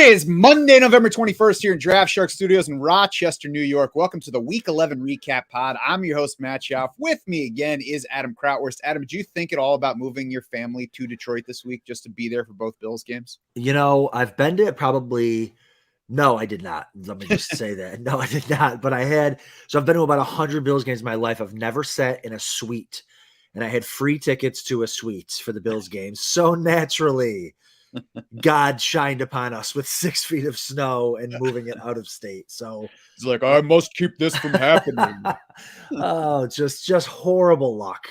is Monday, November 21st here in Draft Shark Studios in Rochester, New York. Welcome to the Week 11 Recap Pod. I'm your host, Matt Schauf. With me again is Adam Krautwurst. Adam, did you think at all about moving your family to Detroit this week just to be there for both Bills games? You know, I've been to probably – no, I did not. Let me just say that. No, I did not. But I had – so I've been to about 100 Bills games in my life. I've never sat in a suite. And I had free tickets to a suite for the Bills games. So naturally, God shined upon us with 6 feet of snow and moving it out of state. So it's like, I must keep this from happening. Oh, just horrible luck.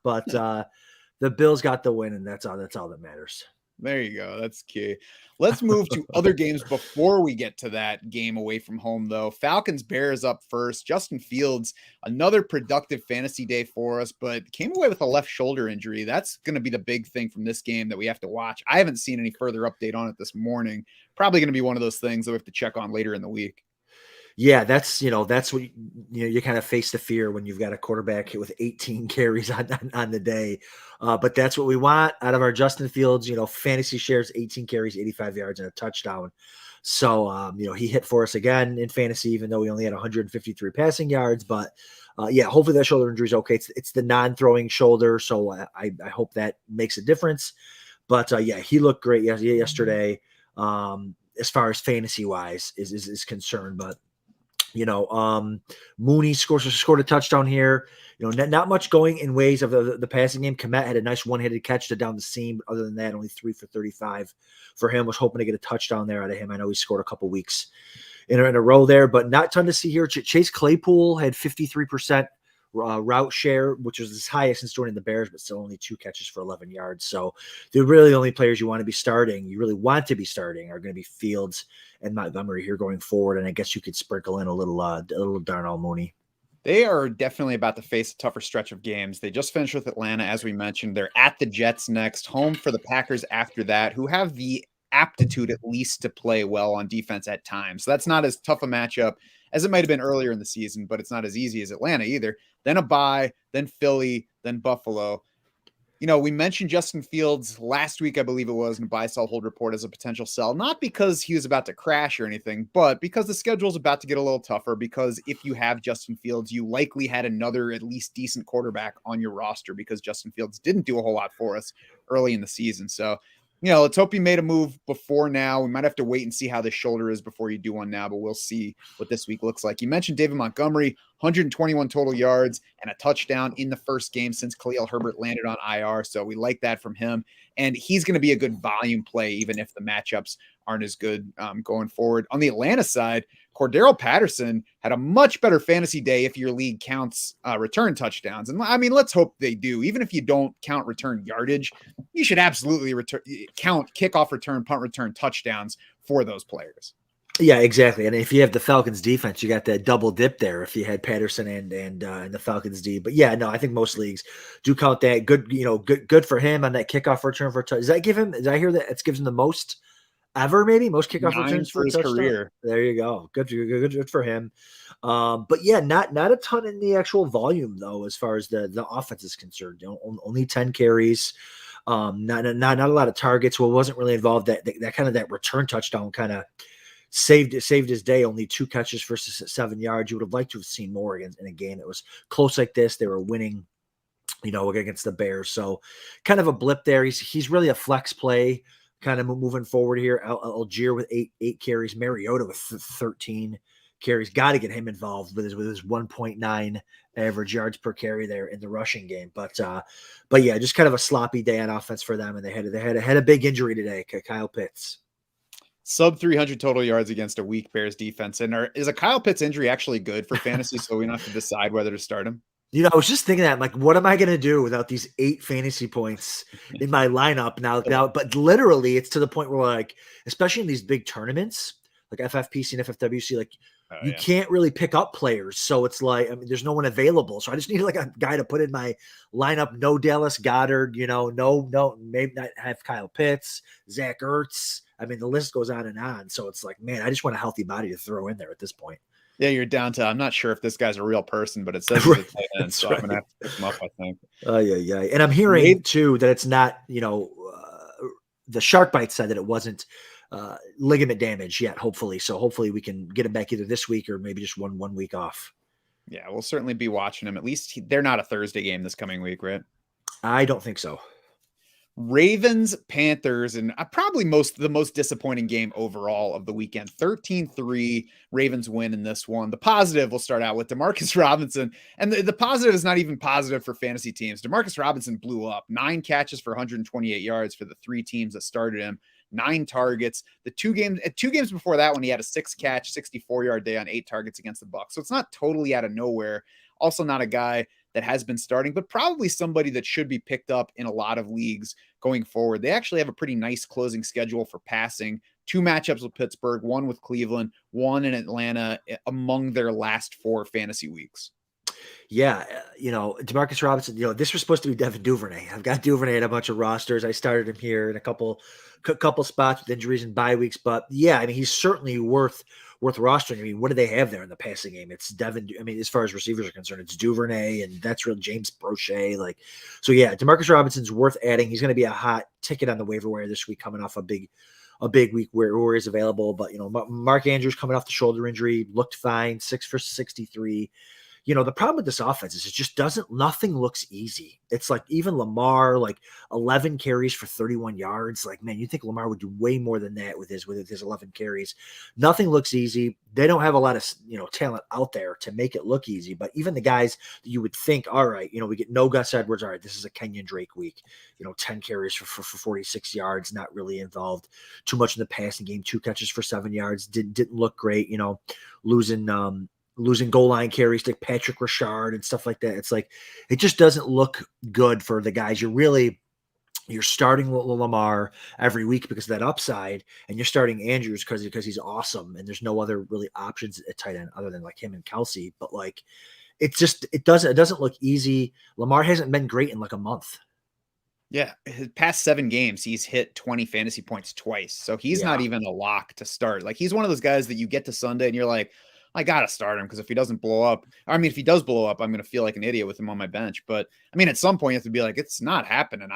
But the Bills got the win, and that's all that matters. There you go. That's key. Let's move to other games before we get to that game away from home, though. Falcons-Bears up first. Justin Fields, another productive fantasy day for us, but came away with a left shoulder injury. That's going to be the big thing from this game that we have to watch. I haven't seen any further update on it this morning. Probably going to be one of those things that we have to check on later in the week. Yeah, that's what you kind of face the fear when you've got a quarterback with 18 carries on the day. But that's what we want out of our Justin Fields. Fantasy shares 18 carries, 85 yards, and a touchdown. So he hit for us again in fantasy, even though we only had 153 passing yards. But hopefully that shoulder injury is okay. It's the non-throwing shoulder, so I hope that makes a difference. But he looked great yesterday as far as fantasy wise is concerned. But Mooney scored a touchdown here. Not much going in ways of the passing game. Komet had a nice one-handed catch to down the seam. Other than that, only 3 for 35 for him. Was hoping to get a touchdown there out of him. I know he scored a couple weeks in a row there, but not a ton to see here. Chase Claypool had 53% route share, which was his highest since joining the Bears, but still only 2 catches for 11 yards. So they're really the only players you want to be starting are going to be Fields and Montgomery here going forward. And I guess you could sprinkle in a little Darnell Mooney. They are definitely about to face a tougher stretch of games. They just finished with Atlanta, as we mentioned. They're at the Jets next, home for the Packers after that, who have the aptitude at least to play well on defense at times. So that's not as tough a matchup as it might have been earlier in the season, but it's not as easy as Atlanta either. Then a bye, then Philly, then Buffalo. We mentioned Justin Fields last week, I believe it was, in a buy, sell, hold report as a potential sell, not because he was about to crash or anything, but because the schedule is about to get a little tougher, because if you have Justin Fields, you likely had another at least decent quarterback on your roster because Justin Fields didn't do a whole lot for us early in the season. So, let's hope he made a move before now. We might have to wait and see how this shoulder is before you do one now, but we'll see what this week looks like. You mentioned David Montgomery, 121 total yards and a touchdown in the first game since Khalil Herbert landed on IR. So we like that from him. And he's going to be a good volume play, even if the matchups aren't as good going forward. On the Atlanta side, Cordero Patterson had a much better fantasy day if your league counts return touchdowns. And I mean, let's hope they do. Even if you don't count return yardage, you should absolutely count kickoff return, punt return touchdowns for those players. Yeah, exactly. And if you have the Falcons defense, you got that double dip there if you had Patterson and the Falcons D. But yeah, no, I think most leagues do count that. Good for him on that kickoff return for a touchdown. Did I hear that it gives him the most ever, maybe most kickoff returns for his career? There you go. Good for him. But yeah, not a ton in the actual volume though, as far as the offense is concerned. Only 10 carries. Not a lot of targets. Well, wasn't really involved. That kind of that return touchdown kind of saved his day. Only 2 catches for 7 yards. You would have liked to have seen more in a game that was close like this. They were winning, against the Bears. So kind of a blip there. He's really a flex play. Kind of moving forward here. Algier with 8 carries. Mariota with 13 carries. Got to get him involved with his 1.9 average yards per carry there in the rushing game. But yeah, just kind of a sloppy day on offense for them. And they had a big injury today. Kyle Pitts. Sub 300 total yards against a weak Bears defense. And is a Kyle Pitts injury actually good for fantasy? So we don't have to decide whether to start him. I was just thinking that, I'm like, what am I going to do without these 8 fantasy points in my lineup now? But literally, it's to the point where, especially in these big tournaments, like FFPC and FFWC, you can't really pick up players. So it's there's no one available. So I just need a guy to put in my lineup. No Dallas Goedert, no, maybe not have Kyle Pitts, Zach Ertz. I mean, the list goes on and on. So it's I just want a healthy body to throw in there at this point. Yeah, you're down to, I'm not sure if this guy's a real person, but it says he's a tight end, so right. I'm going to have to pick him up, I think. Yeah. And I'm hearing, too, that it's not, the Shark Bite said that it wasn't ligament damage yet, hopefully. So hopefully we can get him back either this week or maybe just one week off. Yeah, we'll certainly be watching him. At least they're not a Thursday game this coming week, right? I don't think so. Ravens, Panthers, and probably the most disappointing game overall of the weekend. 13-3, Ravens win in this one. The positive, we'll start out with Demarcus Robinson. And the positive is not even positive for fantasy teams. Demarcus Robinson blew up. 9 catches for 128 yards for the 3 teams that started him. 9 targets. The two games before that, when he had a 6-catch, 64-yard day on 8 targets against the Bucs. So it's not totally out of nowhere. Also not a guy that has been starting, but probably somebody that should be picked up in a lot of leagues going forward. They actually have a pretty nice closing schedule for passing. 2 matchups with Pittsburgh, 1 with Cleveland, 1 in Atlanta among their last 4 fantasy weeks. Yeah, Demarcus Robinson, this was supposed to be Devin Duvernay. I've got Duvernay in a bunch of rosters. I started him here in a couple spots with injuries and bye weeks, but yeah, I mean, he's certainly worth rostering. I mean, what do they have there in the passing game? It's Devin. I mean, as far as receivers are concerned, it's Duvernay, and that's real James Brochet. So yeah, Demarcus Robinson's worth adding. He's going to be a hot ticket on the waiver wire this week, coming off a big week where he's available. But Mark Andrews coming off the shoulder injury, looked fine, 6 for 63. The problem with this offense is it just nothing looks easy. It's like even Lamar, 11 carries for 31 yards. Like, man, you think Lamar would do way more than that with his 11 carries. Nothing looks easy. They don't have a lot of, talent out there to make it look easy. But even the guys that you would think, all right, we get no Gus Edwards. All right, this is a Kenyon Drake week. 10 carries for 46 yards, not really involved too much in the passing game. 2 catches for 7 yards. Didn't look great, losing goal line carries to Patrick Rashard and stuff like that. It's like, it just doesn't look good for the guys. You're starting Lamar every week because of that upside, and you're starting Andrews because he's awesome. And there's no other really options at tight end other than him and Kelce. But it doesn't look easy. Lamar hasn't been great in a month. Yeah, his past 7 games, he's hit 20 fantasy points twice. So he's not even a lock to start. He's one of those guys that you get to Sunday and you're like, I got to start him because if he doesn't blow up, if he does blow up, I'm going to feel like an idiot with him on my bench. But at some point you have to be like, it's not happening.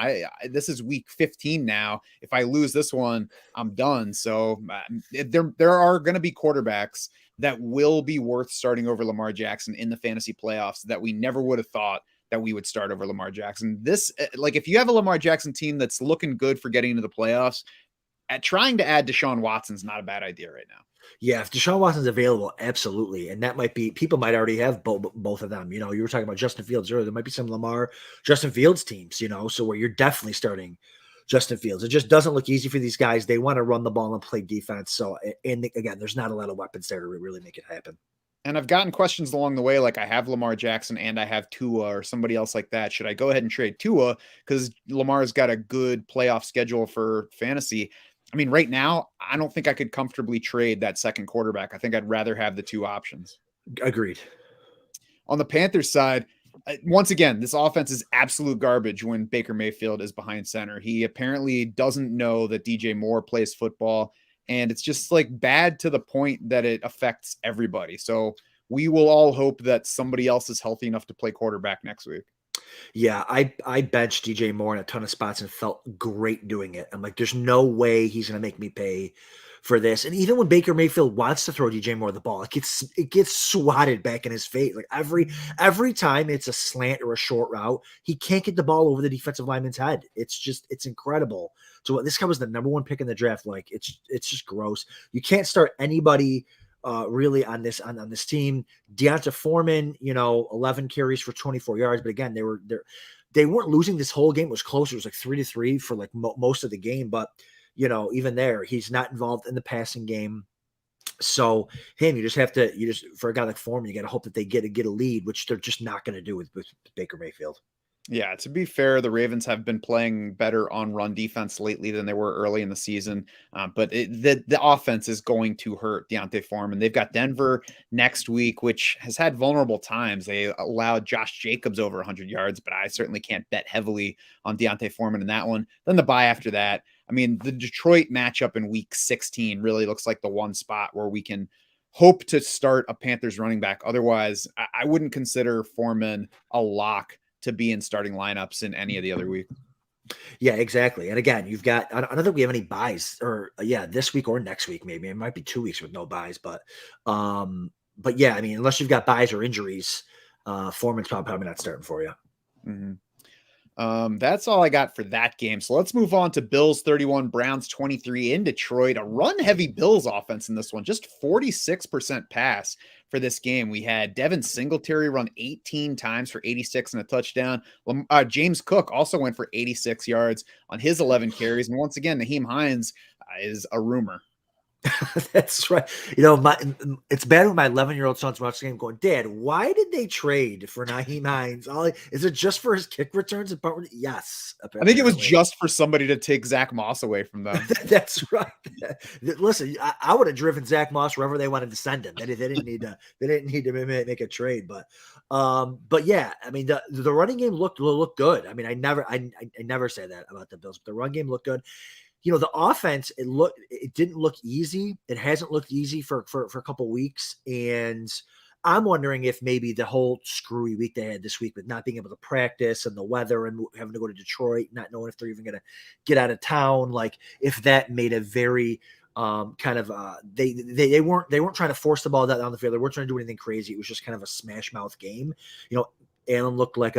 This is week 15 now. If I lose this one, I'm done. So there are going to be quarterbacks that will be worth starting over Lamar Jackson in the fantasy playoffs that we never would have thought that we would start over Lamar Jackson. This, if you have a Lamar Jackson team that's looking good for getting into the playoffs, trying to add Deshaun Watson's not a bad idea right now. Yeah, if Deshaun Watson's available, absolutely. And that might be, people might already have both of them. You were talking about Justin Fields earlier. There might be some Lamar, Justin Fields teams, so where you're definitely starting Justin Fields. It just doesn't look easy for these guys. They want to run the ball and play defense. So, and again, there's not a lot of weapons there to really make it happen. And I've gotten questions along the way, I have Lamar Jackson and I have Tua or somebody else like that. Should I go ahead and trade Tua? Because Lamar's got a good playoff schedule for fantasy. Right now, I don't think I could comfortably trade that second quarterback. I think I'd rather have the 2 options. Agreed. On the Panthers side, once again, this offense is absolute garbage when Baker Mayfield is behind center. He apparently doesn't know that DJ Moore plays football, and it's just bad to the point that it affects everybody. So we will all hope that somebody else is healthy enough to play quarterback next week. Yeah, I benched DJ Moore in a ton of spots and felt great doing it. I'm like, there's no way he's going to make me pay for this. And even when Baker Mayfield wants to throw DJ Moore the ball, it gets swatted back in his face. Every time it's a slant or a short route, he can't get the ball over the defensive lineman's head. It's incredible. So this guy was the number 1 pick in the draft. It's just gross. You can't start anybody really on this team. Deonta Foreman, 11 carries for 24 yards. But again, they weren't losing this whole game. It was closer. It was 3-3 for most of the game. But even there, he's not involved in the passing game. So for a guy like Foreman, you got to hope that they get a lead, which they're just not going to do with Baker Mayfield. Yeah, to be fair, the Ravens have been playing better on run defense lately than they were early in the season. But the offense is going to hurt Deontay Foreman. They've got Denver next week, which has had vulnerable times. They allowed Josh Jacobs over 100 yards, but I certainly can't bet heavily on Deontay Foreman in that one. Then the bye after that. The Detroit matchup in week 16 really looks like the one spot where we can hope to start a Panthers running back. Otherwise, I wouldn't consider Foreman a lock to be in starting lineups in any of the other weeks. Yeah, exactly. And again, you've got, I don't think we have any buys or this week or next week, maybe. It might be 2 weeks with no buys, but yeah, I mean, unless you've got buys or injuries, Foreman's probably not starting for you. Mm-hmm. That's all I got for that game. So let's move on to Bills 31, Browns 23 in Detroit. A run-heavy Bills offense in this one, just 46% pass for this game. We had Devin Singletary run 18 times for 86 and a touchdown. James Cook also went for 86 yards on his 11 carries. And once again, Naheem Hines is a rumor. That's right. It's bad when my 11-year-old son's watching the game going, Dad, why did they trade for Naheem Hines? Is it just for his kick returns? Yes. Apparently. I think it was just for somebody to take Zach Moss away from them. That's right. Listen, I would have driven Zach Moss wherever they wanted to send him. They didn't need to. They didn't need to make a trade. But yeah, I mean the running game looked good. I mean, I never say that about the Bills, but the run game looked good. The offense, it didn't look easy. It hasn't looked easy for a couple weeks. And I'm wondering if maybe the whole screwy week they had this week with not being able to practice and the weather and having to go to Detroit, not knowing if they're even going to get out of town, like if that made a very they weren't trying to force the ball down the field. They weren't trying to do anything crazy. It was just kind of a smash mouth game. Allen looked like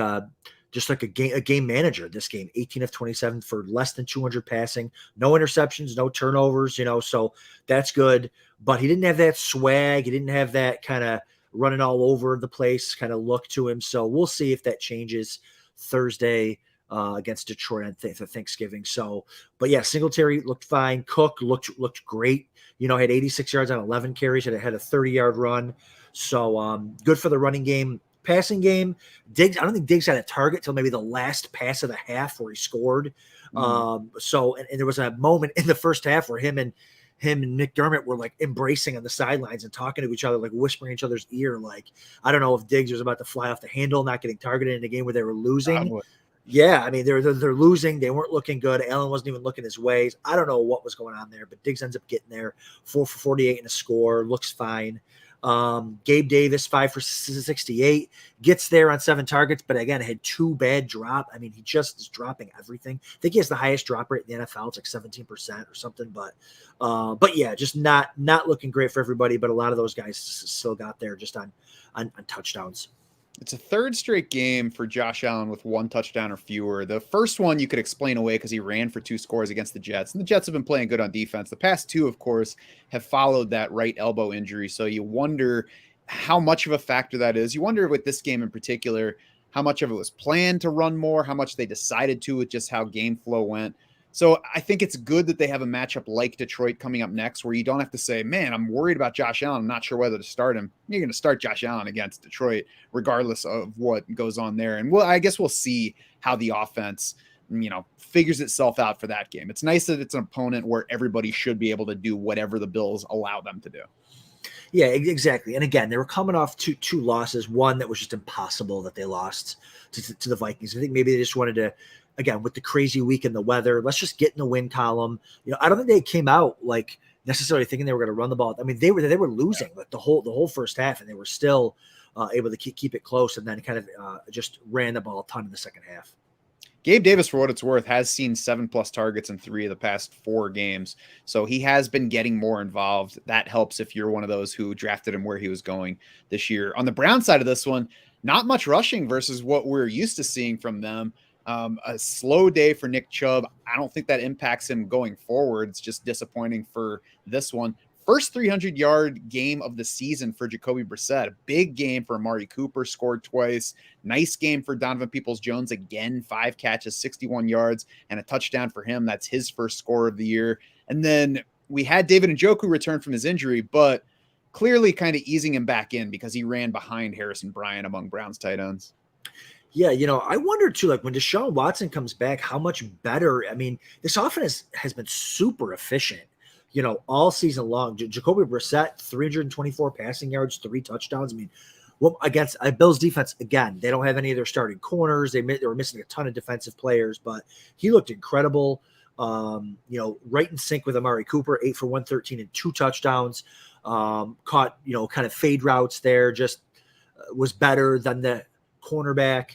just like a game manager this game, 18 of 27 for less than 200 passing, no interceptions, no turnovers, so that's good. But he didn't have that swag. He didn't have that kind of running all over the place kind of look to him. So we'll see if that changes Thursday against Detroit on Thanksgiving. So, but yeah, Singletary looked fine. Cook looked great. Had 86 yards on 11 carries, had a 30-yard run. So good for the running game. Passing game, Diggs, I don't think Diggs had a target till maybe the last pass of the half where he scored. And there was a moment in the first half where him and McDermott were like embracing on the sidelines and talking to each other, like whispering in each other's ear. Like, I don't know if Diggs was about to fly off the handle, not getting targeted in a game where they were losing. Yeah, I mean, they're losing. They weren't looking good. Allen wasn't even looking his ways. I don't know what was going on there, but Diggs ends up getting there, 4 for 48 and a score, looks fine. Gabe Davis 5 for 68 gets there on 7 targets, but again had 2 bad drop. I mean, he just is dropping everything. I think he has the highest drop rate in the NFL. It's like 17% or something, but yeah, just not looking great for everybody, but a lot of those guys still got there just on touchdowns. It's a third straight game for Josh Allen with 1 touchdown or fewer. The first one you could explain away because he ran for 2 scores against the Jets. And the Jets have been playing good on defense. The past 2, of course, have followed that right elbow injury. So you wonder how much of a factor that is. You wonder with this game in particular, how much of it was planned to run more, how much they decided to with just how game flow went. So I think it's good that they have a matchup like Detroit coming up next where you don't have to say, man, I'm worried about Josh Allen. I'm not sure whether to start him. You're going to start Josh Allen against Detroit, regardless of what goes on there. And I guess we'll see how the offense, figures itself out for that game. It's nice that it's an opponent where everybody should be able to do whatever the Bills allow them to do. Yeah, exactly. And again, they were coming off two losses. One that was just impossible that they lost to the Vikings. I think maybe they just wanted to, again, with the crazy week and the weather, let's just get in the win column. I don't think they came out like necessarily thinking they were going to run the ball. I mean, they were losing like the whole first half, and they were still able to keep it close, and then kind of just ran the ball a ton in the second half. Gabe Davis, for what it's worth, has seen 7+ targets in 3 of the past 4 games. So he has been getting more involved. That helps if you're one of those who drafted him where he was going this year. On the Brown side of this one, not much rushing versus what we're used to seeing from them. A slow day for Nick Chubb. I don't think that impacts him going forward. It's just disappointing for this one. First 300-yard game of the season for Jacoby Brissett. A big game for Amari Cooper, scored twice. Nice game for Donovan Peoples-Jones. Again, 5 catches, 61 yards, and a touchdown for him. That's his first score of the year. And then we had David Njoku return from his injury, but clearly kind of easing him back in because he ran behind Harrison Bryant among Browns tight ends. Yeah, I wonder too, like when Deshaun Watson comes back, how much better. I mean, this offense has been super efficient, all season long. Jacoby Brissett, 324 passing yards, 3 touchdowns. I mean, against Bills defense, again, they don't have any of their starting corners. They were missing a ton of defensive players, but he looked incredible. Right in sync with Amari Cooper, 8 for 113 and 2 touchdowns. Caught, kind of fade routes there, just was better than the cornerback.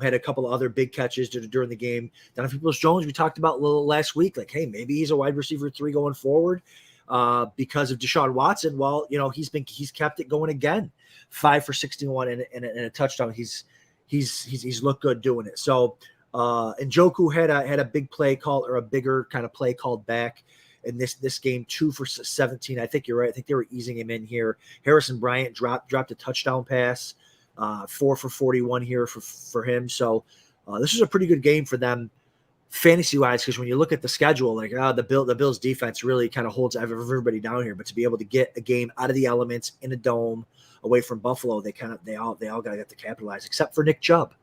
Had a couple of other big catches during the game. Donovan Peoples-Jones, we talked about a little last week, like, hey, maybe he's a wide receiver 3 going forward because of Deshaun Watson. Well, he's kept it going again, 5 for 61 and a touchdown. He's looked good doing it. So Njoku had a big play called, or a bigger kind of play called back in this game, 2 for 17. I think you're right. I think they were easing him in here. Harrison Bryant dropped a touchdown pass. 4 for 41 here for him. So this is a pretty good game for them fantasy wise, because when you look at the schedule, like the Bills defense really kind of holds everybody down here. But to be able to get a game out of the elements in a dome away from Buffalo, they all got to get to capitalize, except for Nick Chubb.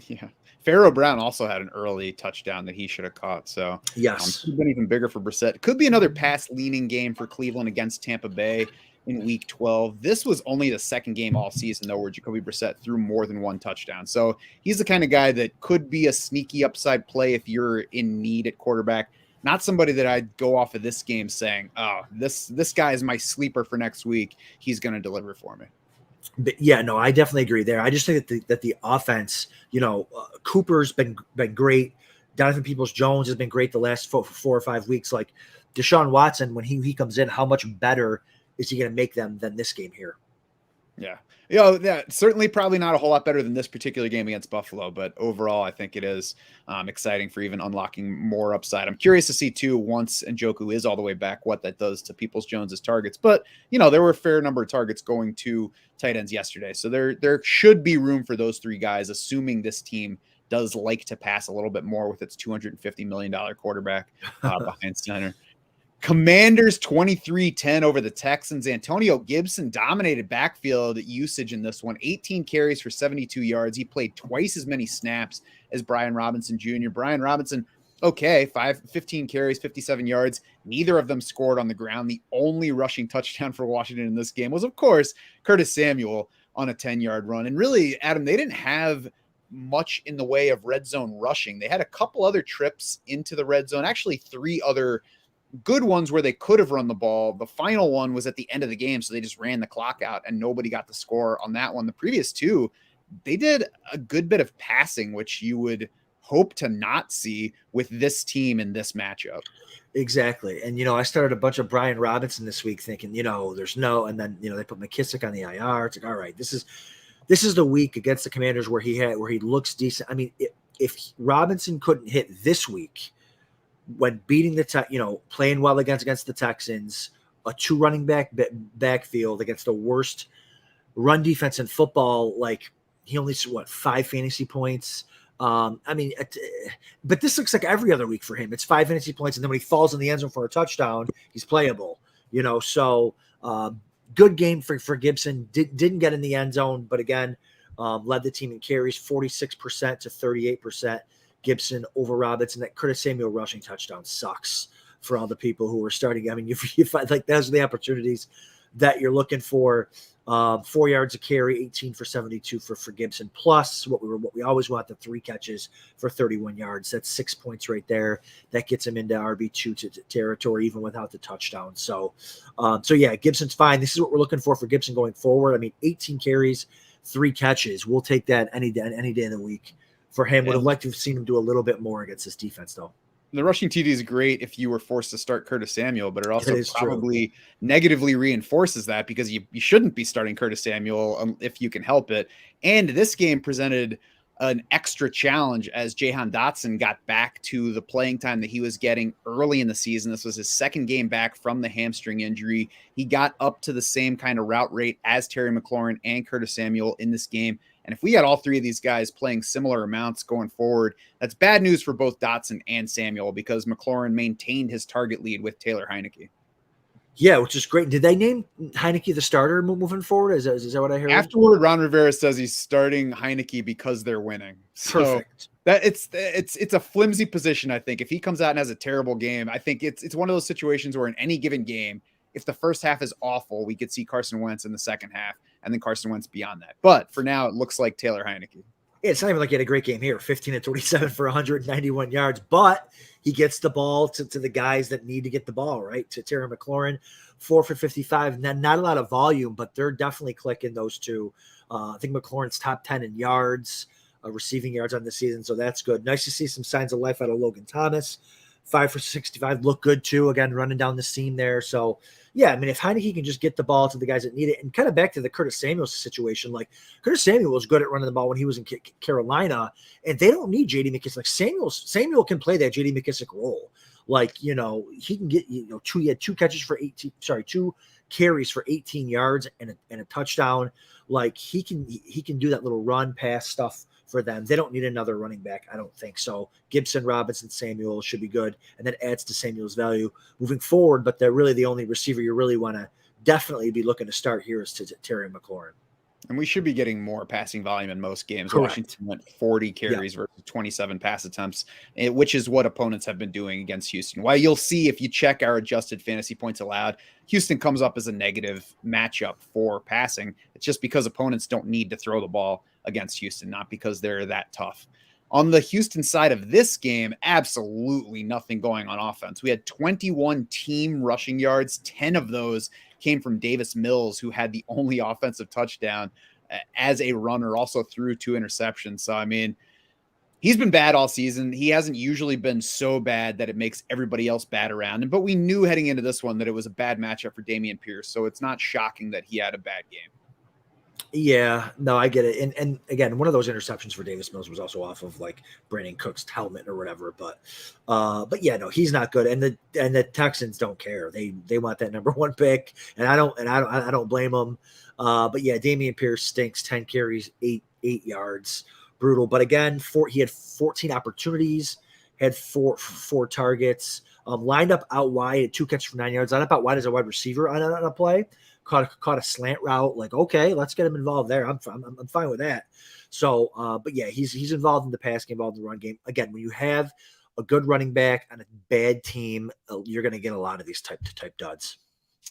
Yeah. Pharaoh Brown also had an early touchdown that he should have caught. So yes, could have been even bigger for Brissett. Could be another pass leaning game for Cleveland against Tampa Bay in week 12. This was only the second game all season, though, where Jacoby Brissett threw more than one touchdown. So he's the kind of guy that could be a sneaky upside play if you're in need at quarterback. Not somebody that I'd go off of this game saying, oh, this guy is my sleeper for next week. He's going to deliver for me. But yeah, no, I definitely agree there. I just think that the offense, Cooper's been great. Donovan Peoples-Jones has been great the last 4 or 5 weeks. Like Deshaun Watson, when he comes in, how much better is he going to make them than this game here? Yeah. Certainly probably not a whole lot better than this particular game against Buffalo, but overall, I think it is exciting for even unlocking more upside. I'm curious to see, too, once Njoku is all the way back, what that does to Peoples-Jones's targets. But, there were a fair number of targets going to tight ends yesterday. So there should be room for those 3 guys, assuming this team does like to pass a little bit more with its $250 million quarterback behind center. Commanders 23-10 over the Texans. Antonio Gibson dominated backfield usage in this one. 18 carries for 72 yards. He played twice as many snaps as Brian Robinson Jr. Brian Robinson, 15 carries, 57 yards. Neither of them scored on the ground. The only rushing touchdown for Washington in this game was, of course, Curtis Samuel on a 10-yard run. And really, Adam, they didn't have much in the way of red zone rushing. They had a couple other trips into the red zone, actually 3 other good ones where they could have run the ball. The final one was at the end of the game, so they just ran the clock out and nobody got the score on that one. The previous 2, they did a good bit of passing, which you would hope to not see with this team in this matchup. Exactly. And, I started a bunch of Brian Robinson this week thinking, there's no, and then, they put McKissick on the IR. It's like, all right, this is the week against the Commanders where he looks decent. I mean, if Robinson couldn't hit this week, when beating playing well against the Texans, a 2 running backfield against the worst run defense in football, like he only 5 fantasy points. But this looks like every other week for him. It's 5 fantasy points, and then when he falls in the end zone for a touchdown, he's playable. So good game for Gibson. Didn't get in the end zone, but again, led the team in carries, 46% to 38%. Gibson over Robinson. That Curtis Samuel rushing touchdown sucks for all the people who are starting. I mean, you find like those are the opportunities that you're looking for. 4 yards a carry, 18 for 72 for Gibson. Plus what we always want, the 3 catches for 31 yards. That's 6 points right there. That gets him into RB2 territory even without the touchdown. So yeah, Gibson's fine. This is what we're looking for Gibson going forward. I mean, 18 carries, 3 catches. We'll take that any day of the week. For him, would have liked to have seen him do a little bit more against this defense, though. The rushing TD is great if you were forced to start Curtis Samuel, but it also probably negatively reinforces that because you shouldn't be starting Curtis Samuel if you can help it. And this game presented an extra challenge as Jahan Dotson got back to the playing time that he was getting early in the season. This was his second game back from the hamstring injury. He got up to the same kind of route rate as Terry McLaurin and Curtis Samuel in this game. And if we had all 3 of these guys playing similar amounts going forward, that's bad news for both Dotson and Samuel because McLaurin maintained his target lead with Taylor Heineke. Yeah, which is great. Did they name Heineke the starter moving forward? Is that what I heard? Afterward, Ron Rivera says he's starting Heineke because they're winning. Perfect. That it's a flimsy position, I think. If he comes out and has a terrible game, I think it's one of those situations where in any given game, if the first half is awful, we could see Carson Wentz in the second half and then Carson Wentz beyond that. But for now, it looks like Taylor Heineke. Yeah, it's not even like he had a great game here, 15 and 27 for 191 yards, but he gets the ball to the guys that need to get the ball, right? To Terry McLaurin, 4 for 55. Not a lot of volume, but they're definitely clicking those 2. I think McLaurin's top 10 in yards. receiving yards on the season, so that's good. Nice to see some signs of life out of Logan Thomas. 5 for 65, look good too. Again, running down the seam there. So yeah, I mean, if Heineke can just get the ball to the guys that need it, and kind of back to the Curtis Samuel situation, like Curtis Samuel was good at running the ball when he was in Carolina, and they don't need JD McKissic. Like Samuel can play that JD McKissic role. Like, he can get, he had 2 carries for 18 yards and a touchdown. Like he can do that little run pass stuff for them. They don't need another running back, I don't think. So Gibson, Robinson, Samuel should be good, and that adds to Samuel's value moving forward. But they're really the only receiver you really want to definitely be looking to start here is to Terry McLaurin. And we should be getting more passing volume in most games. Correct. Washington went 40 carries versus 27 pass attempts, which is what opponents have been doing against Houston. While you'll see if you check our adjusted fantasy points allowed, Houston comes up as a negative matchup for passing. It's just because opponents don't need to throw the ball against Houston, not because they're that tough. On the Houston side of this game, absolutely nothing going on offense. We had 21 team rushing yards. 10 of those came from Davis Mills, who had the only offensive touchdown as a runner, also threw 2 interceptions. So, I mean, he's been bad all season. He hasn't usually been so bad that it makes everybody else bad around him. But we knew heading into this one that it was a bad matchup for Dameon Pierce. So it's not shocking that he had a bad game. Yeah, no, I get it. And again, one of those interceptions for Davis Mills was also off of like Brandon Cook's helmet or whatever. But yeah, no, he's not good. And the Texans don't care. They want that number 1 pick, and I don't blame them. But yeah, Dameon Pierce stinks. 10 carries, 8 yards, brutal. But again, he had 14 opportunities, had four targets, lined up out wide at 2 catches for 9 yards, lined up out wide as a wide receiver on a play. Caught a slant route. Like, okay, let's get him involved there. I'm fine with that. So, but yeah, he's involved in the pass game, involved in the run game. Again, when you have a good running back on a bad team, you're going to get a lot of these type duds.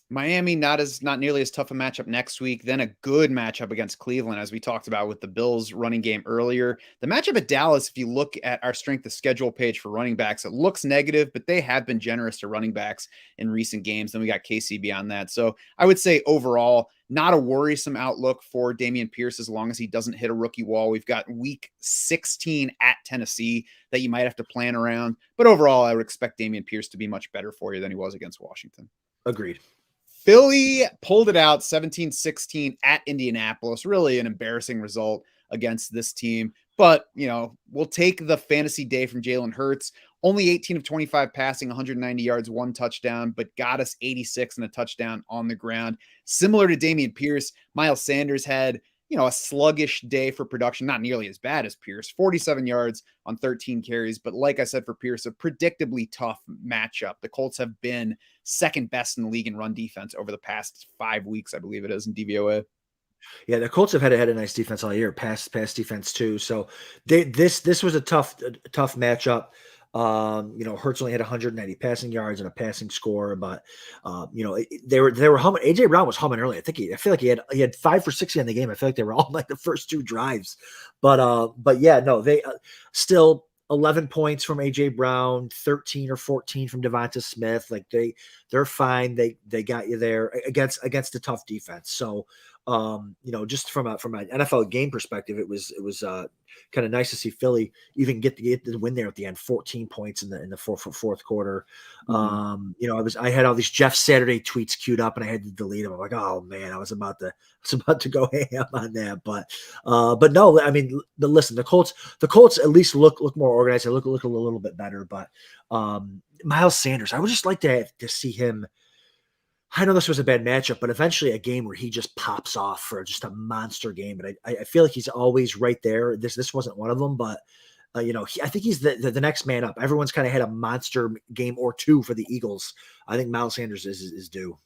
Miami, not nearly as tough a matchup next week. Then a good matchup against Cleveland, as we talked about with the Bills running game earlier. The matchup at Dallas, if you look at our strength of schedule page for running backs, it looks negative, but they have been generous to running backs in recent games. Then we got KC beyond that. So I would say overall, not a worrisome outlook for Dameon Pierce as long as he doesn't hit a rookie wall. We've got week 16 at Tennessee that you might have to plan around. But overall, I would expect Dameon Pierce to be much better for you than he was against Washington. Agreed. Philly pulled it out 17-16 at Indianapolis. Really an embarrassing result against this team. But, we'll take the fantasy day from Jalen Hurts. Only 18 of 25 passing, 190 yards, 1 touchdown, but got us 86 and a touchdown on the ground. Similar to Dameon Pierce, Miles Sanders had, a sluggish day for production, not nearly as bad as Pierce, 47 yards on 13 carries. But like I said, for Pierce, a predictably tough matchup. The Colts have been second best in the league in run defense over the past 5 weeks, I believe it is, in DVOA. Yeah, the Colts have had a nice defense all year, pass defense too. So this was a tough matchup. Hurts only had 190 passing yards and a passing score, but they were humming. AJ Brown was humming early. I feel like he had 5 for 60 in the game. I feel like they were all like the first 2 drives, but yeah, no, they still 11 points from AJ Brown, 13 or 14 from Devonta Smith. Like they're fine. They got you there against a tough defense. So, just from an NFL game perspective, it was kind of nice to see Philly even get the win there at the end, 14 points in the fourth quarter. Mm-hmm. I had all these Jeff Saturday tweets queued up and I had to delete them. I'm like, oh man, I was about to go ham on that, but no, I mean, the Colts at least look more organized. They look a little bit better, but Miles Sanders, I would just like to see him. I know this was a bad matchup, but eventually a game where he just pops off for just a monster game. But I feel like he's always right there. This wasn't one of them, but I think he's the next man up. Everyone's kind of had a monster game or 2 for the Eagles. I think Miles Sanders is due.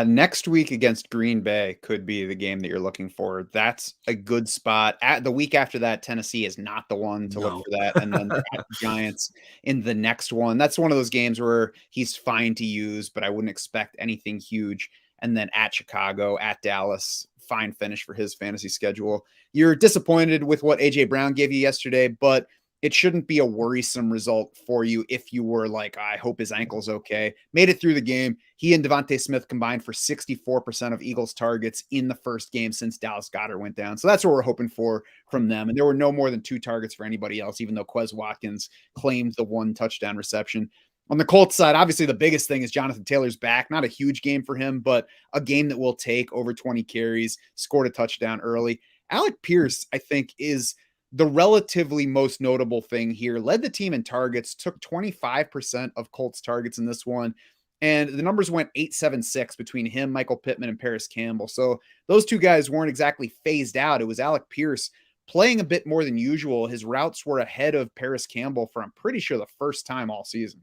Next week against Green Bay could be the game that you're looking for. That's a good spot. The week after that, Tennessee is not the one to look for that. And then the Giants in the next one. That's one of those games where he's fine to use, but I wouldn't expect anything huge. And then at Chicago, at Dallas, fine finish for his fantasy schedule. You're disappointed with what AJ Brown gave you yesterday, but it shouldn't be a worrisome result for you if you were like, I hope his ankle's okay. Made it through the game. He and Devontae Smith combined for 64% of Eagles targets in the first game since Dallas Goedert went down. So that's what we're hoping for from them. And there were no more than 2 targets for anybody else, even though Quez Watkins claimed the 1 touchdown reception. On the Colts side, obviously the biggest thing is Jonathan Taylor's back. Not a huge game for him, but a game that will take over 20 carries, scored a touchdown early. Alec Pierce, I think, is the relatively most notable thing here. Led the team in targets, took 25% of Colts targets in this one. And the numbers went 8-7-6 between him, Michael Pittman, and Paris Campbell. So those 2 guys weren't exactly phased out. It was Alec Pierce playing a bit more than usual. His routes were ahead of Paris Campbell for, I'm pretty sure, the first time all season.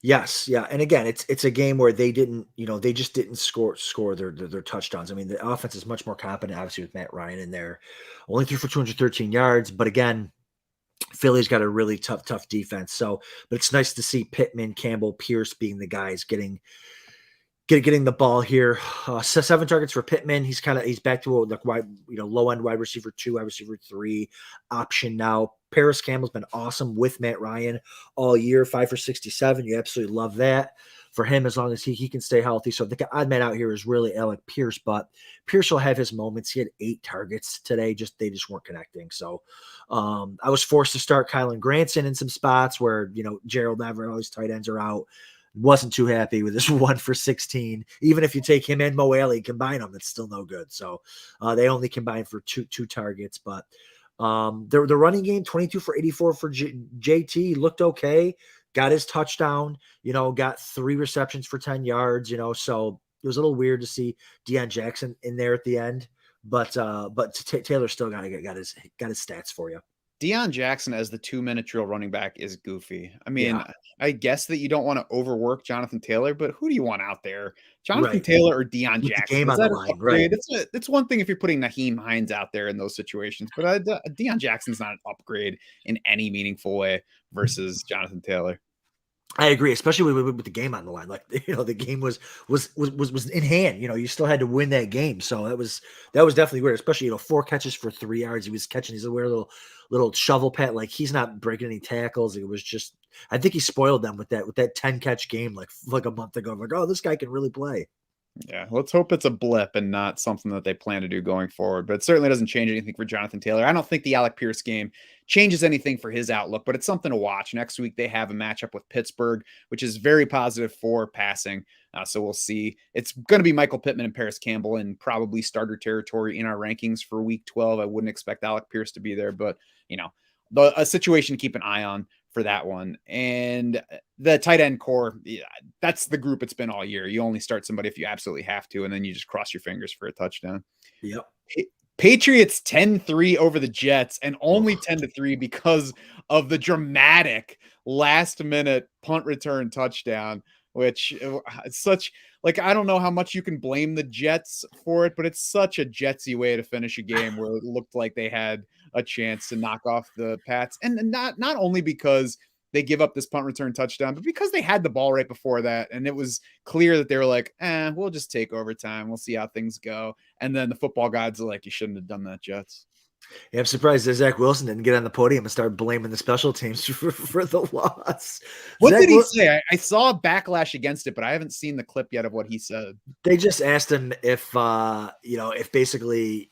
Yes, yeah, and again, it's a game where they didn't, they just didn't score their touchdowns. I mean, the offense is much more competent, obviously, with Matt Ryan in there. Only threw for 213 yards, but again, Philly's got a really tough defense. So, but it's nice to see Pittman, Campbell, Pierce being the guys getting the ball here. 7 targets for Pittman. He's back to like wide, low end wide receiver 2, wide receiver 3 option now. Paris Campbell's been awesome with Matt Ryan all year, 5 for 67. You absolutely love that for him as long as he can stay healthy. So the odd man out here is really Alec Pierce, but Pierce will have his moments. He had 8 targets today. They just weren't connecting. So I was forced to start Kylan Granson in some spots where, Gerald Everett, all these tight ends are out. Wasn't too happy with this 1 for 16. Even if you take him and Mo Alley, combine them, it's still no good. So they only combined for two targets. But the running game, 22 for 84 for JT, looked okay. Got his touchdown, got 3 receptions for 10 yards, so it was a little weird to see Deion Jackson in there at the end. But Taylor still got his stats for you. Deion Jackson as the 2-minute drill running back is goofy. I mean, yeah. I guess that you don't want to overwork Jonathan Taylor, but who do you want out there? Jonathan Taylor or Deion Jackson? Game on the line, right? It's one thing if you're putting Naheem Hines out there in those situations, but Deion Jackson's not an upgrade in any meaningful way versus Jonathan Taylor. I agree, especially with the game on the line. Like, the game was in hand. You still had to win that game. So that was definitely weird, especially, 4 catches for 3 yards. He was catching these weird little shovel pad. Like, he's not breaking any tackles. It was just, I think he spoiled them with that 10 catch game like a month ago. I'm like, oh, this guy can really play. Yeah, let's hope it's a blip and not something that they plan to do going forward. But it certainly doesn't change anything for Jonathan Taylor. I don't think the Alec Pierce game changes anything for his outlook, but it's something to watch. Next week, they have a matchup with Pittsburgh, which is very positive for passing. So we'll see. It's going to be Michael Pittman and Paris Campbell in probably starter territory in our rankings for week 12. I wouldn't expect Alec Pierce to be there, but, a situation to keep an eye on for that one. And the tight end core, that's the group it's been all year. You only start somebody if you absolutely have to, and then you just cross your fingers for a touchdown. Yep. Patriots 10-3 over the Jets, and only 10-3 because of the dramatic last-minute punt return touchdown, which it's such, I don't know how much you can blame the Jets for it, but it's such a Jetsy way to finish a game where it looked like they had a chance to knock off the Pats. And not only because they give up this punt return touchdown, but because they had the ball right before that. And it was clear that they were like, we'll just take overtime. We'll see how things go. And then the football gods are like, you shouldn't have done that, Jets. Yeah, I'm surprised that Zach Wilson didn't get on the podium and start blaming the special teams for the loss. What did he say? I saw a backlash against it, but I haven't seen the clip yet of what he said. They just asked him if basically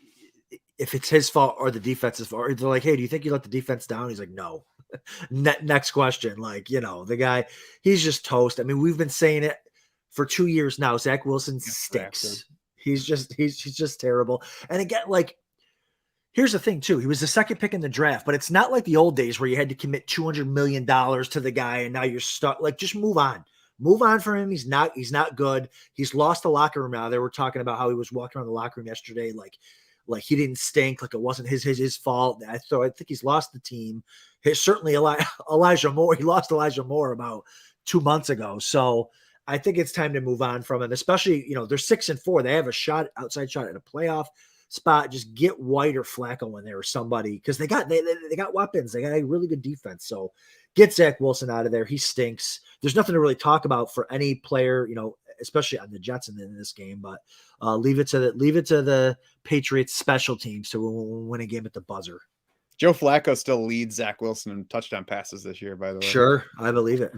if it's his fault or the defense's fault. They're like, hey, do you think you let the defense down? He's like, no. Next question. The guy, he's just toast. I mean, we've been saying it for 2 years now. Zach Wilson stinks. He's just terrible. And again, here's the thing too. He was the second pick in the draft, but it's not like the old days where you had to commit $200 million to the guy and now you're stuck. Just move on. Move on for him. He's not good. He's lost the locker room now. They were talking about how he was walking around the locker room yesterday, like he didn't stink, like it wasn't his fault. I think he's lost the team. Certainly Elijah Moore. He lost Elijah Moore about 2 months ago. So I think it's time to move on from him, especially, they're 6-4. They have a outside shot at a playoff spot. Just get White or Flacco in there or somebody, because they got weapons. They got a really good defense. So get Zach Wilson out of there. He stinks. There's nothing to really talk about for any player, especially on the Jets in this game. But leave it to the Patriots special teams to win a game at the buzzer. Joe Flacco still leads Zach Wilson in touchdown passes this year, by the way. Sure, I believe it.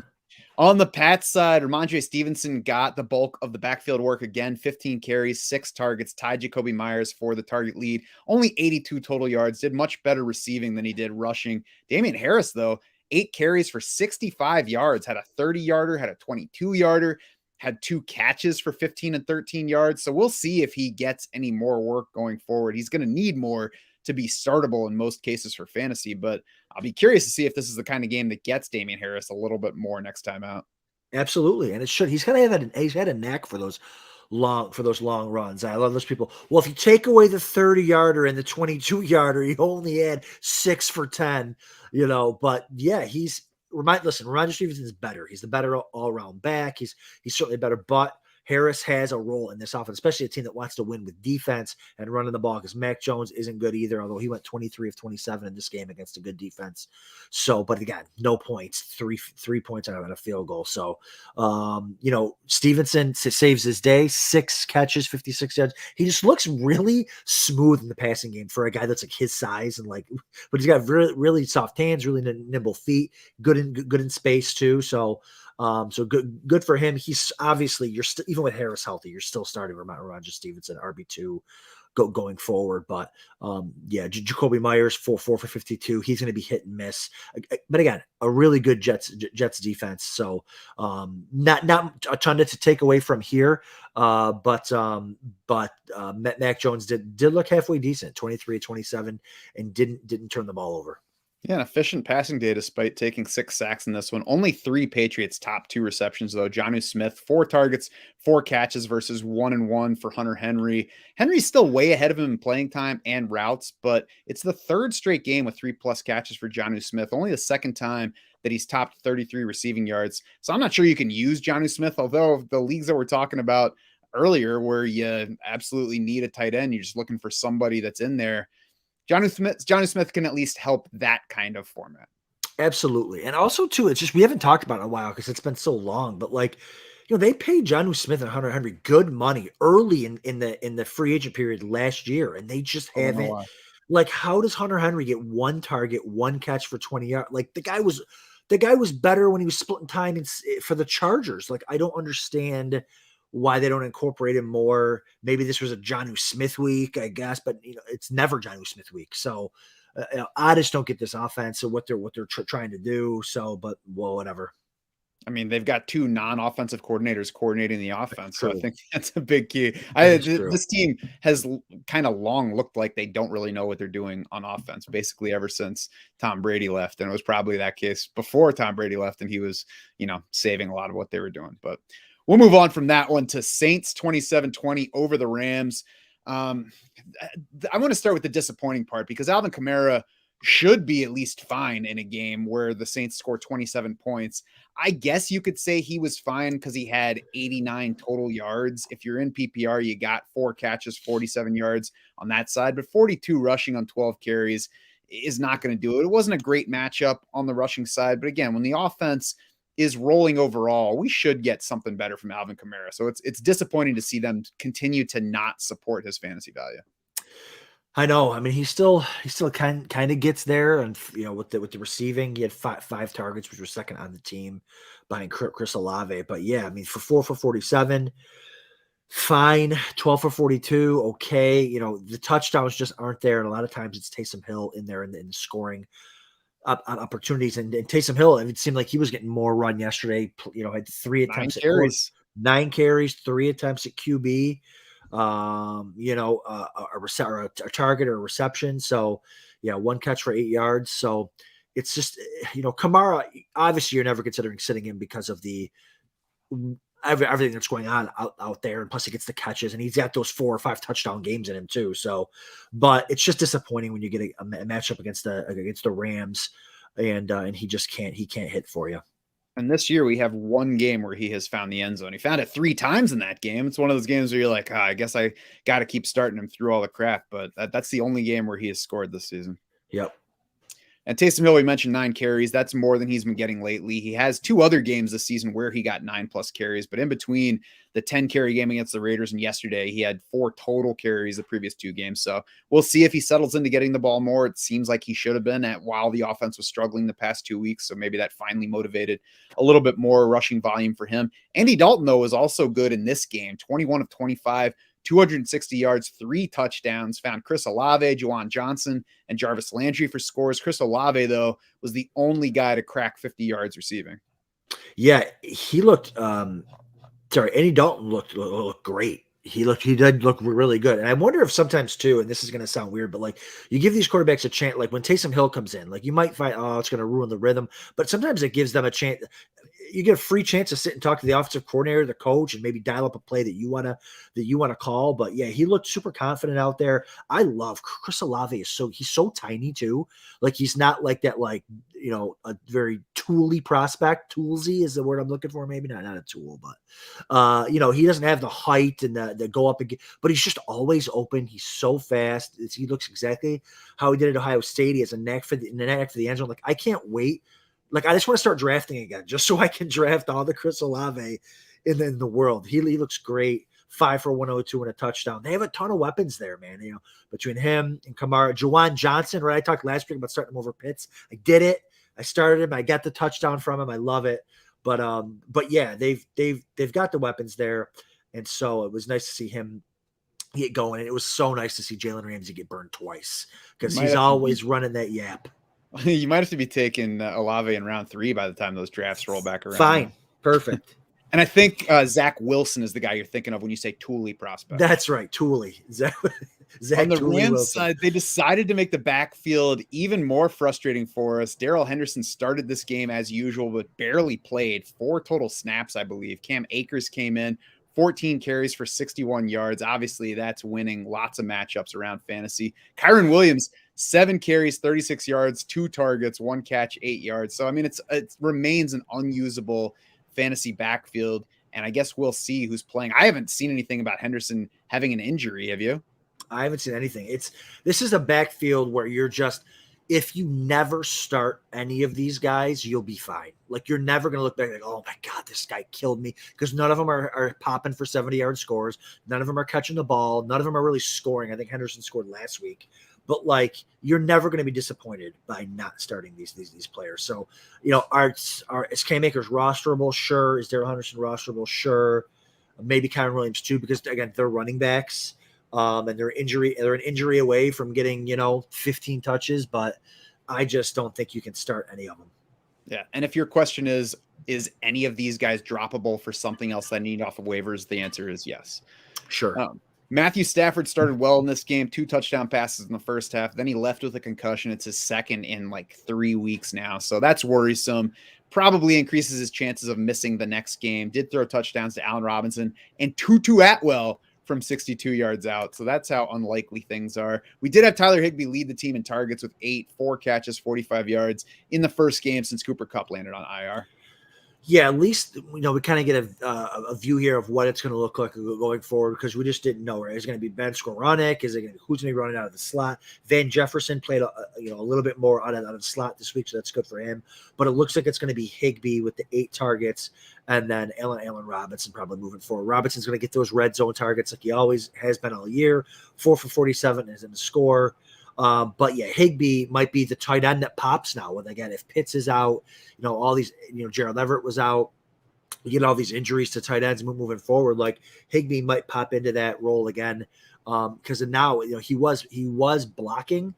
On the Pats side, Ramondre Stevenson got the bulk of the backfield work again, 15 carries, 6 targets, tied Jacoby Myers for the target lead, only 82 total yards, did much better receiving than he did rushing. Damian Harris, though, 8 carries for 65 yards, had a 30-yarder, had a 22-yarder, had 2 catches for 15 and 13 yards. So we'll see if he gets any more work going forward. He's going to need more to be startable in most cases for fantasy, but I'll be curious to see if this is the kind of game that gets Damian Harris a little bit more next time out. Absolutely. And it should. He's had a knack for those long runs. I love those people. Well, if you take away the 30-yarder and the 22-yarder, he only had 6 for 10, but yeah, Ramondre Stevenson is better. He's the better all-around back. He's certainly better, but Harris has a role in this offense, especially a team that wants to win with defense and running the ball, because Mac Jones isn't good either, although he went 23 of 27 in this game against a good defense. So, but again, no points, three points out of a field goal. So, Stevenson saves his day, 6 catches, 56 yards. He just looks really smooth in the passing game for a guy that's like his size, and but he's got really, really soft hands, really nimble feet, good in space too. So good for him. He's obviously, even with Harris healthy, you're still starting Ramondre Stevenson RB2 going forward. But Jacoby Myers 4 for 52. He's going to be hit and miss. But again, a really good Jets defense. So not a ton to take away from here. But Mac Jones did look halfway decent, 23 of 27, and didn't turn the ball over. Yeah, an efficient passing day despite taking 6 sacks in this one. Only 3 Patriots top 2 receptions, though. Jonnu Smith, 4 targets, 4 catches versus 1-1 for Hunter Henry. Henry's still way ahead of him in playing time and routes, but it's the 3rd straight game with 3+ catches for Jonnu Smith. Only the 2nd time that he's topped 33 receiving yards. So I'm not sure you can use Jonnu Smith, although the leagues that we're talking about earlier where you absolutely need a tight end, you're just looking for somebody that's in there. Jonnu Smith can at least help that kind of format. Absolutely. And also too, it's just, we haven't talked about it in a while because it's been so long, but they paid Jonnu Smith and Hunter Henry good money early in the free agent period last year. And they just haven't, how does Hunter Henry get 1 target, 1 catch for 20 yards? The guy was better when he was splitting time for the Chargers. I don't understand why they don't incorporate him more. Maybe this was a Jonnu Smith week, I guess, but it's never Jonnu Smith week. So I just don't get this offense or what they're trying to do. So, but whatever. I mean, they've got 2 non-offensive coordinators coordinating the offense. So I think that's a big key. This team has kind of long looked like they don't really know what they're doing on offense, basically ever since Tom Brady left. And it was probably that case before Tom Brady left and he was, saving a lot of what they were doing. But we'll move on from that one to Saints 27-20 over the Rams. I want to start with the disappointing part because Alvin Kamara should be at least fine in a game where the Saints score 27 points. I guess you could say he was fine because he had 89 total yards. If you're in PPR, you got 4 catches, 47 yards on that side, but 42 rushing on 12 carries is not going to do it. It wasn't a great matchup on the rushing side, but again, when the offense is rolling overall, we should get something better from Alvin Kamara. So it's disappointing to see them continue to not support his fantasy value. I know. I mean, he still kind of gets there, and with the receiving, he had five targets, which was 2nd on the team behind Chris Olave. But yeah, I mean, for 4 for 47, fine. 12 for 42, okay. The touchdowns just aren't there, and a lot of times it's Taysom Hill in there in the scoring opportunities. And Taysom Hill, it seemed like he was getting more run yesterday. Had 3 attempts, 9 carries, 3 attempts at QB. A target or a reception. So, 1 catch for 8 yards. So it's just, Kamara, obviously you're never considering sitting him because of the everything that's going on out there. And plus he gets the catches and he's got those 4 or 5 touchdown games in him too. So, but it's just disappointing when you get a matchup against the Rams and he can't hit for you. And this year we have 1 game where he has found the end zone. He found it 3 times in that game. It's one of those games where you're like, I guess I got to keep starting him through all the crap. But that's the only game where he has scored this season. Yep. And Taysom Hill, we mentioned 9 carries. That's more than he's been getting lately. He has 2 other games this season where he got 9+ carries, but in between the 10 carry game against the Raiders and yesterday, he had 4 total carries the previous 2 games. So we'll see if he settles into getting the ball more. It seems like he should have been while the offense was struggling the past 2 weeks. So maybe that finally motivated a little bit more rushing volume for him. Andy Dalton, though, was also good in this game. 21 of 25. 260 yards, 3 touchdowns, found Chris Olave, Juwan Johnson, and Jarvis Landry for scores. Chris Olave, though, was the only guy to crack 50 yards receiving. Yeah, he looked Andy Dalton looked great. He did look really good. And I wonder if sometimes too, and this is going to sound weird, but like you give these quarterbacks a chance, like when Taysom Hill comes in, like you might find, oh, it's going to ruin the rhythm, but sometimes it gives them a chance. You get a free chance to sit and talk to the offensive coordinator, the coach, and maybe dial up a play that you want to call. But yeah, he looked super confident out there. I love Chris Olave he's so tiny too. Like he's not like that, like, a very tooly prospect. Toolsy is the word I'm looking for. Maybe not a tool, but he doesn't have the height and the go up again, but he's just always open. He's so fast. He looks exactly how he did at Ohio State. He has a knack for the end zone. Like I can't wait. Like, I just want to start drafting again, just so I can draft all the Chris Olave in the world. He looks great. 5 for 102 and a touchdown. They have a ton of weapons there, man. Between him and Kamara, Juwan Johnson, right? I talked last week about starting him over Pitts. I did it. I started him. I got the touchdown from him. I love it. But yeah, they've got the weapons there, and so it was nice to see him get going. And it was so nice to see Jalen Ramsey get burned twice because he's always running that yap. You might have to be taking Olave in round 3 by the time those drafts roll back around. Fine. Perfect. And I think Zach Wilson is the guy you're thinking of when you say Tooley prospect. That's right. Tooley. Zach on the Tooley Rams Wilson. side, they decided to make the backfield even more frustrating for us. Darrell Henderson started this game as usual, but barely played. 4 total snaps, I believe. Cam Akers came in, 14 carries for 61 yards. Obviously, that's winning lots of matchups around fantasy. Kyron Williams, 7 carries, 36 yards, 2 targets, 1 catch, 8 yards. So, I mean, it remains an unusable fantasy backfield, and I guess we'll see who's playing. I haven't seen anything about Henderson having an injury. Have you? I haven't seen anything. This is a backfield where you're just, if you never start any of these guys, you'll be fine. Like you're never going to look back like, oh my God, this guy killed me, because none of them are popping for 70-yard scores. None of them are catching the ball. None of them are really scoring. I think Henderson scored last week. But like, you're never going to be disappointed by not starting these players. So, is Cam Akers rosterable? Sure. Is Darrell Henderson rosterable? Sure. Maybe Kyron Williams too, because again, they're running backs, and they're an injury away from getting 15 touches. But I just don't think you can start any of them. Yeah, and if your question is any of these guys droppable for something else that need off of waivers, the answer is yes. Sure. Matthew Stafford started well in this game, 2 touchdown passes in the first half. Then he left with a concussion. It's his second in like 3 weeks now. So that's worrisome. Probably increases his chances of missing the next game. Did throw touchdowns to Allen Robinson and Tutu Atwell from 62 yards out. So that's how unlikely things are. We did have Tyler Higbee lead the team in targets with 4 catches, 45 yards in the first game since Cooper Kupp landed on IR. Yeah, at least we kind of get a view here of what it's going to look like going forward, because we just didn't know. Right? Is it going to be Ben Skowronek? Who's going to be running out of the slot? Van Jefferson played a little bit more out of the slot this week, so that's good for him. But it looks like it's going to be Higbee with the 8 targets, and then Allen Robinson probably moving forward. Robinson's going to get those red zone targets like he always has been all year. 4 for 47 is in the score. But yeah, Higbee might be the tight end that pops now. When again, if Pitts is out, all these, Gerald Everett was out, you get all these injuries to tight ends moving forward. Like Higbee might pop into that role again, because now he was blocking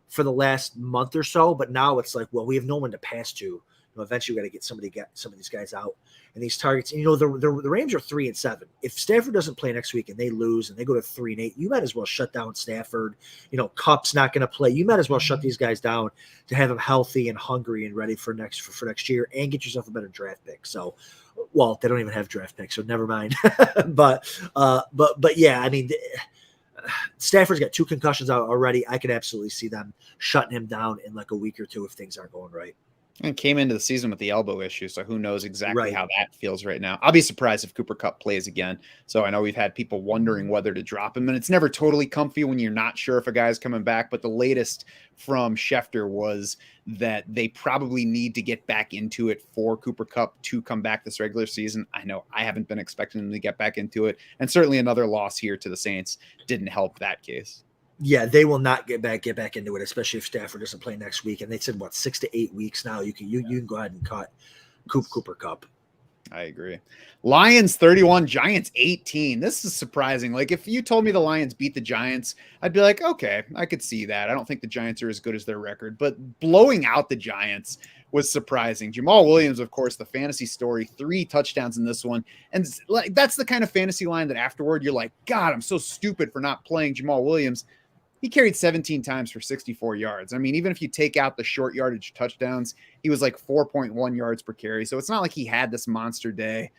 for the last month or so, but now it's like, well, we have no one to pass to. Eventually, we got to get some of these guys out and these targets. And, the Rams are 3-7. If Stafford doesn't play next week and they lose and they go to 3-8, you might as well shut down Stafford. Kupp's not going to play. You might as well shut these guys down to have them healthy and hungry and ready for next year, and get yourself a better draft pick. So, well, they don't even have draft picks, so never mind. but yeah, I mean, Stafford's got 2 concussions out already. I could absolutely see them shutting him down in like a week or two if things aren't going right. And came into the season with the elbow issue, so who knows exactly Right. how that feels right now. I'll be surprised if Cooper Kupp plays again. So I know we've had people wondering whether to drop him, and it's never totally comfy when you're not sure if a guy's coming back. But the latest from Schefter was that they probably need to get back into it for Cooper Kupp to come back this regular season. I know I haven't been expecting him to get back into it, and certainly another loss here to the Saints didn't help that case. Yeah, they will not get back into it, especially if Stafford doesn't play next week. And they said 6 to 8 weeks now. You can go ahead and cut Cooper Kupp. I agree. Lions 31, Giants 18. This is surprising. Like, if you told me the Lions beat the Giants, I'd be like, okay, I could see that. I don't think the Giants are as good as their record, but blowing out the Giants was surprising. Jamaal Williams, of course, the fantasy story, 3 touchdowns in this one. And like, that's the kind of fantasy line that afterward you're like, God, I'm so stupid for not playing Jamaal Williams. He carried 17 times for 64 yards. I mean, even if you take out the short yardage touchdowns, he was like 4.1 yards per carry. So it's not like he had this monster day.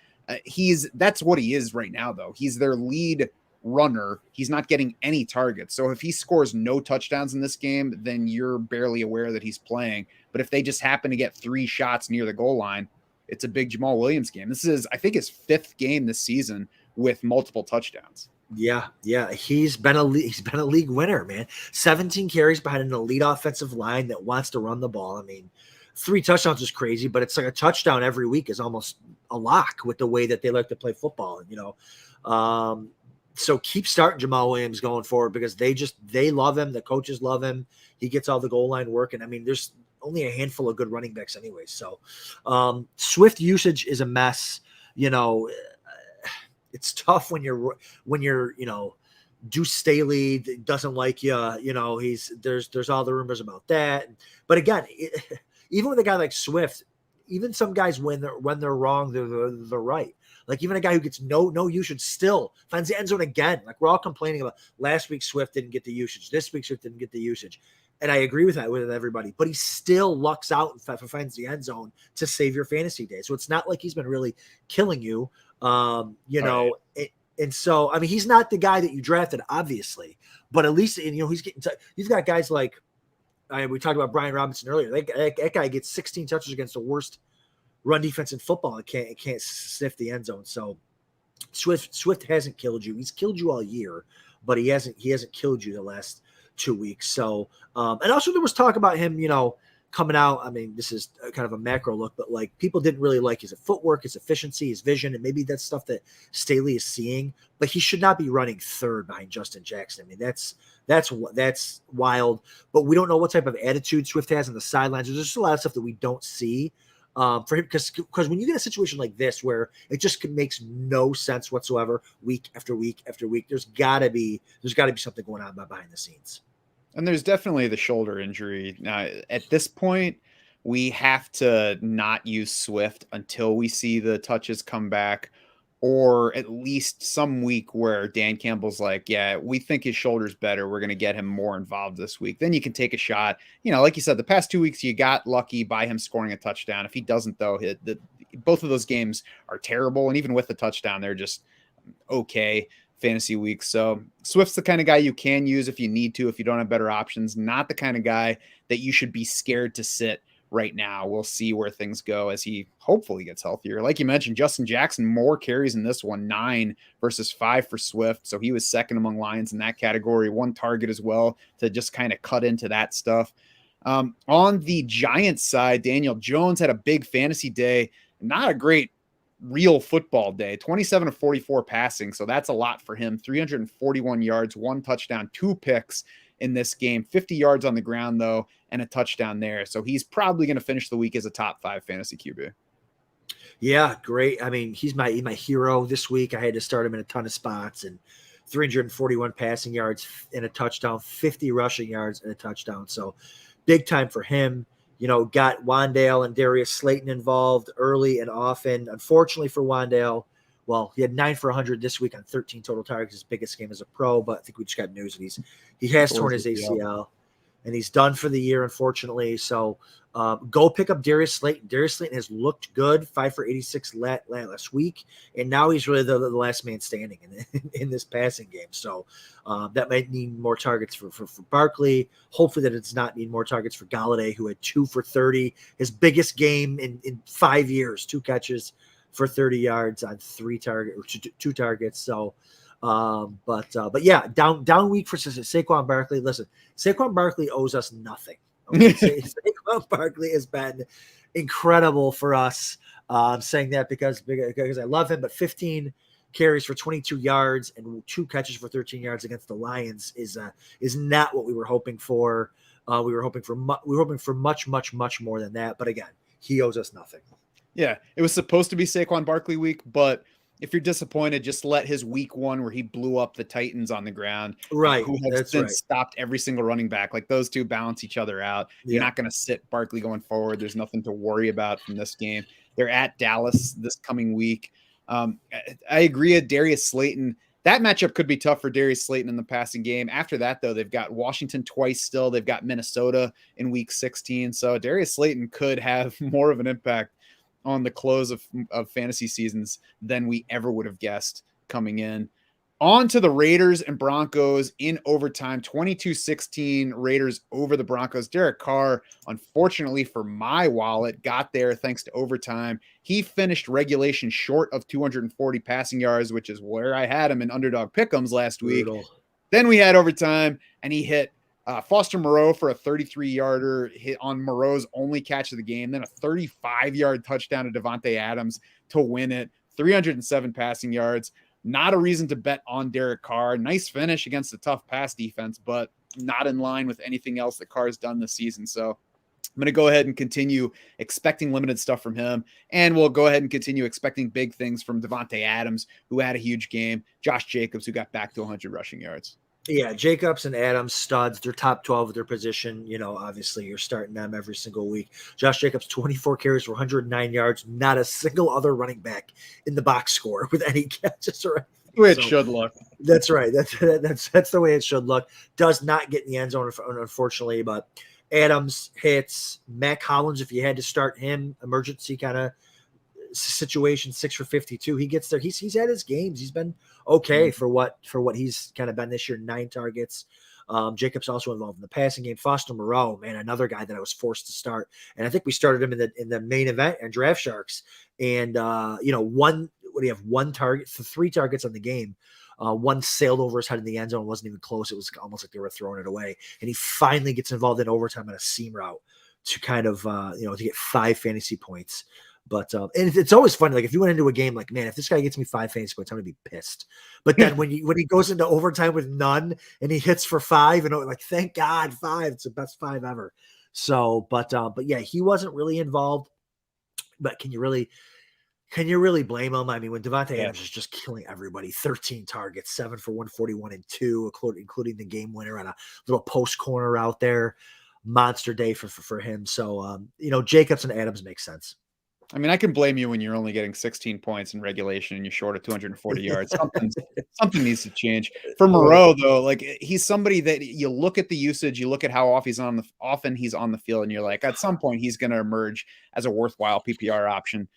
That's what he is right now, though. He's their lead runner. He's not getting any targets. So if he scores no touchdowns in this game, then you're barely aware that he's playing. But if they just happen to get 3 shots near the goal line, it's a big Jamaal Williams game. This is, I think, his 5th game this season with multiple touchdowns. Yeah. He's been a league winner, man. 17 carries behind an elite offensive line that wants to run the ball. I mean, 3 touchdowns is crazy, but it's like a touchdown every week is almost a lock with the way that they like to play football. So keep starting Jamaal Williams going forward because they love him. The coaches love him. He gets all the goal line work. And I mean, there's only a handful of good running backs anyway. So Swift usage is a mess. It's tough when you're Deuce Staley doesn't like you. There's all the rumors about that. But again, even with a guy like Swift, even some guys when they're wrong, they're right. Like even a guy who gets no usage still finds the end zone again. Like we're all complaining about last week Swift didn't get the usage. This week Swift didn't get the usage. And I agree with that with everybody, but he still lucks out and finds the end zone to save your fantasy day. So it's not like he's been really killing you. Right. And so, I mean, he's not the guy that you drafted, obviously, but at least, he's got guys like, we talked about Brian Robinson earlier. That guy gets 16 touches against the worst run defense in football and can't sniff the end zone. So Swift hasn't killed you. He's killed you all year, but he hasn't killed you the last 2 weeks. So, and also there was talk about him, coming out. I mean, this is kind of a macro look, but like people didn't really like his footwork, his efficiency, his vision, and maybe that's stuff that Staley is seeing, but he should not be running 3rd behind Justin Jackson. I mean, that's wild, but we don't know what type of attitude Swift has on the sidelines. There's just a lot of stuff that we don't see for him because when you get a situation like this where it just makes no sense whatsoever week after week after week, there's gotta be something going on behind the scenes. And there's definitely the shoulder injury. Now, at this point, we have to not use Swift until we see the touches come back, or at least some week where Dan Campbell's like, yeah, we think his shoulder's better. We're going to get him more involved this week. Then you can take a shot. Like you said, the past 2 weeks, you got lucky by him scoring a touchdown. If he doesn't, though, both of those games are terrible. And even with the touchdown, they're just okay fantasy weeks. So Swift's the kind of guy you can use if you need to, if you don't have better options, not the kind of guy that you should be scared to sit right now. We'll see where things go as he hopefully gets healthier. Like you mentioned, Justin Jackson, more carries in this one, 9 versus 5 for Swift. So he was second among Lions in that category, 1 target as well to just kind of cut into that stuff. On the Giants side, Daniel Jones had a big fantasy day, not a great real football day, 27 of 44 passing. So that's a lot for him. 341 yards, 1 touchdown, 2 picks in this game, 50 yards on the ground though, and a touchdown there. So he's probably going to finish the week as a top 5 fantasy QB. Yeah, great. I mean, he's my hero this week. I had to start him in a ton of spots and 341 passing yards and a touchdown, 50 rushing yards and a touchdown. So big time for him. Got Wandale and Darius Slayton involved early and often. Unfortunately for Wandale, well, he had 9 for 100 this week on 13 total targets, his biggest game as a pro, but I think we just got news that he has torn his ACL. and he's done for the year, unfortunately. So go pick up Darius Slayton. Darius Slayton has looked good, 5 for 86 last week, and now he's really the last man standing in this passing game. So that might need more targets for Barkley. Hopefully that it's not need more targets for Galladay, who had 2 for 30, his biggest game in 5 years, 2 catches for 30 yards on 2 targets. So but yeah, down week for Saquon Barkley. Listen, Saquon Barkley owes us nothing. Okay? Saquon Barkley has been incredible for us. I'm saying that because I love him, but 15 carries for 22 yards and 2 catches for 13 yards against the Lions is not what we were hoping for. We were hoping for much more than that. But again, he owes us nothing. Yeah, it was supposed to be Saquon Barkley week, but if you're disappointed, just let his week 1 where he blew up the Titans on the ground, right? Who have since stopped every single running back. Like those two balance each other out. Yeah. You're not going to sit Barkley going forward. There's nothing to worry about from this game. They're at Dallas this coming week. I agree. Darius Slayton. That matchup could be tough for Darius Slayton in the passing game. After that, though, they've got Washington twice still. They've got Minnesota in week 16. So Darius Slayton could have more of an impact on the close of fantasy seasons than we ever would have guessed coming in. On to the Raiders and Broncos in overtime, 22-16 Raiders over the Broncos. Derek Carr, unfortunately for my wallet, got there thanks to overtime. He finished regulation short of 240 passing yards, which is where I had him in underdog pick'ems last week. Then we had overtime, and he hit Foster Moreau for a 33-yarder hit on Moreau's only catch of the game, then a 35-yard touchdown to Devontae Adams to win it, 307 passing yards. Not a reason to bet on Derek Carr. Nice finish against a tough pass defense, but not in line with anything else that Carr's done this season. So I'm going to go ahead and continue expecting limited stuff from him, and we'll go ahead and continue expecting big things from Devontae Adams, who had a huge game, Josh Jacobs, who got back to 100 rushing yards. Yeah, Jacobs and Adams, studs. They're top 12 of their position. You know, obviously you're starting them every single week. Josh Jacobs, 24 carries for 109 yards. Not a single other running back in the box score with any catches or anything. The way it should look. That's right. That's the way it should look. Does not get in the end zone, unfortunately, but Adams hits. Matt Collins, if you had to start him, emergency kind of situation, 6 for 52. He gets there. He's had his games. He's been okay for what he's kind of been this year. 9 targets. Jacobs also involved in the passing game. Foster Moreau, man, another guy that I was forced to start, and I think we started him in the main event and Draft Sharks. And one target, 3 targets on the game. One sailed over his head in the end zone, wasn't even close. It was almost like they were throwing it away. And he finally gets involved in overtime on a seam route to kind of to get 5 fantasy points. But and it's always funny. Like if you went into a game, like, man, if this guy gets me 5 fantasy points, I'm gonna be pissed. But then when he goes into overtime with none and he hits for 5, and like, thank God, 5, it's the best 5 ever. So, but yeah, he wasn't really involved. But can you really blame him? I mean, when Devontae Adams is just killing everybody, 13 targets, 7 for 141 and 2, including the game winner on a little post corner out there, monster day for him. So Jacobs and Adams make sense. I mean, I can blame you when you're only getting 16 points in regulation and you're short of 240 yards. Something needs to change. For Moreau, though, like he's somebody that you look at the usage, you look at how often he's on the field, and you're like, at some point he's going to emerge as a worthwhile PPR option.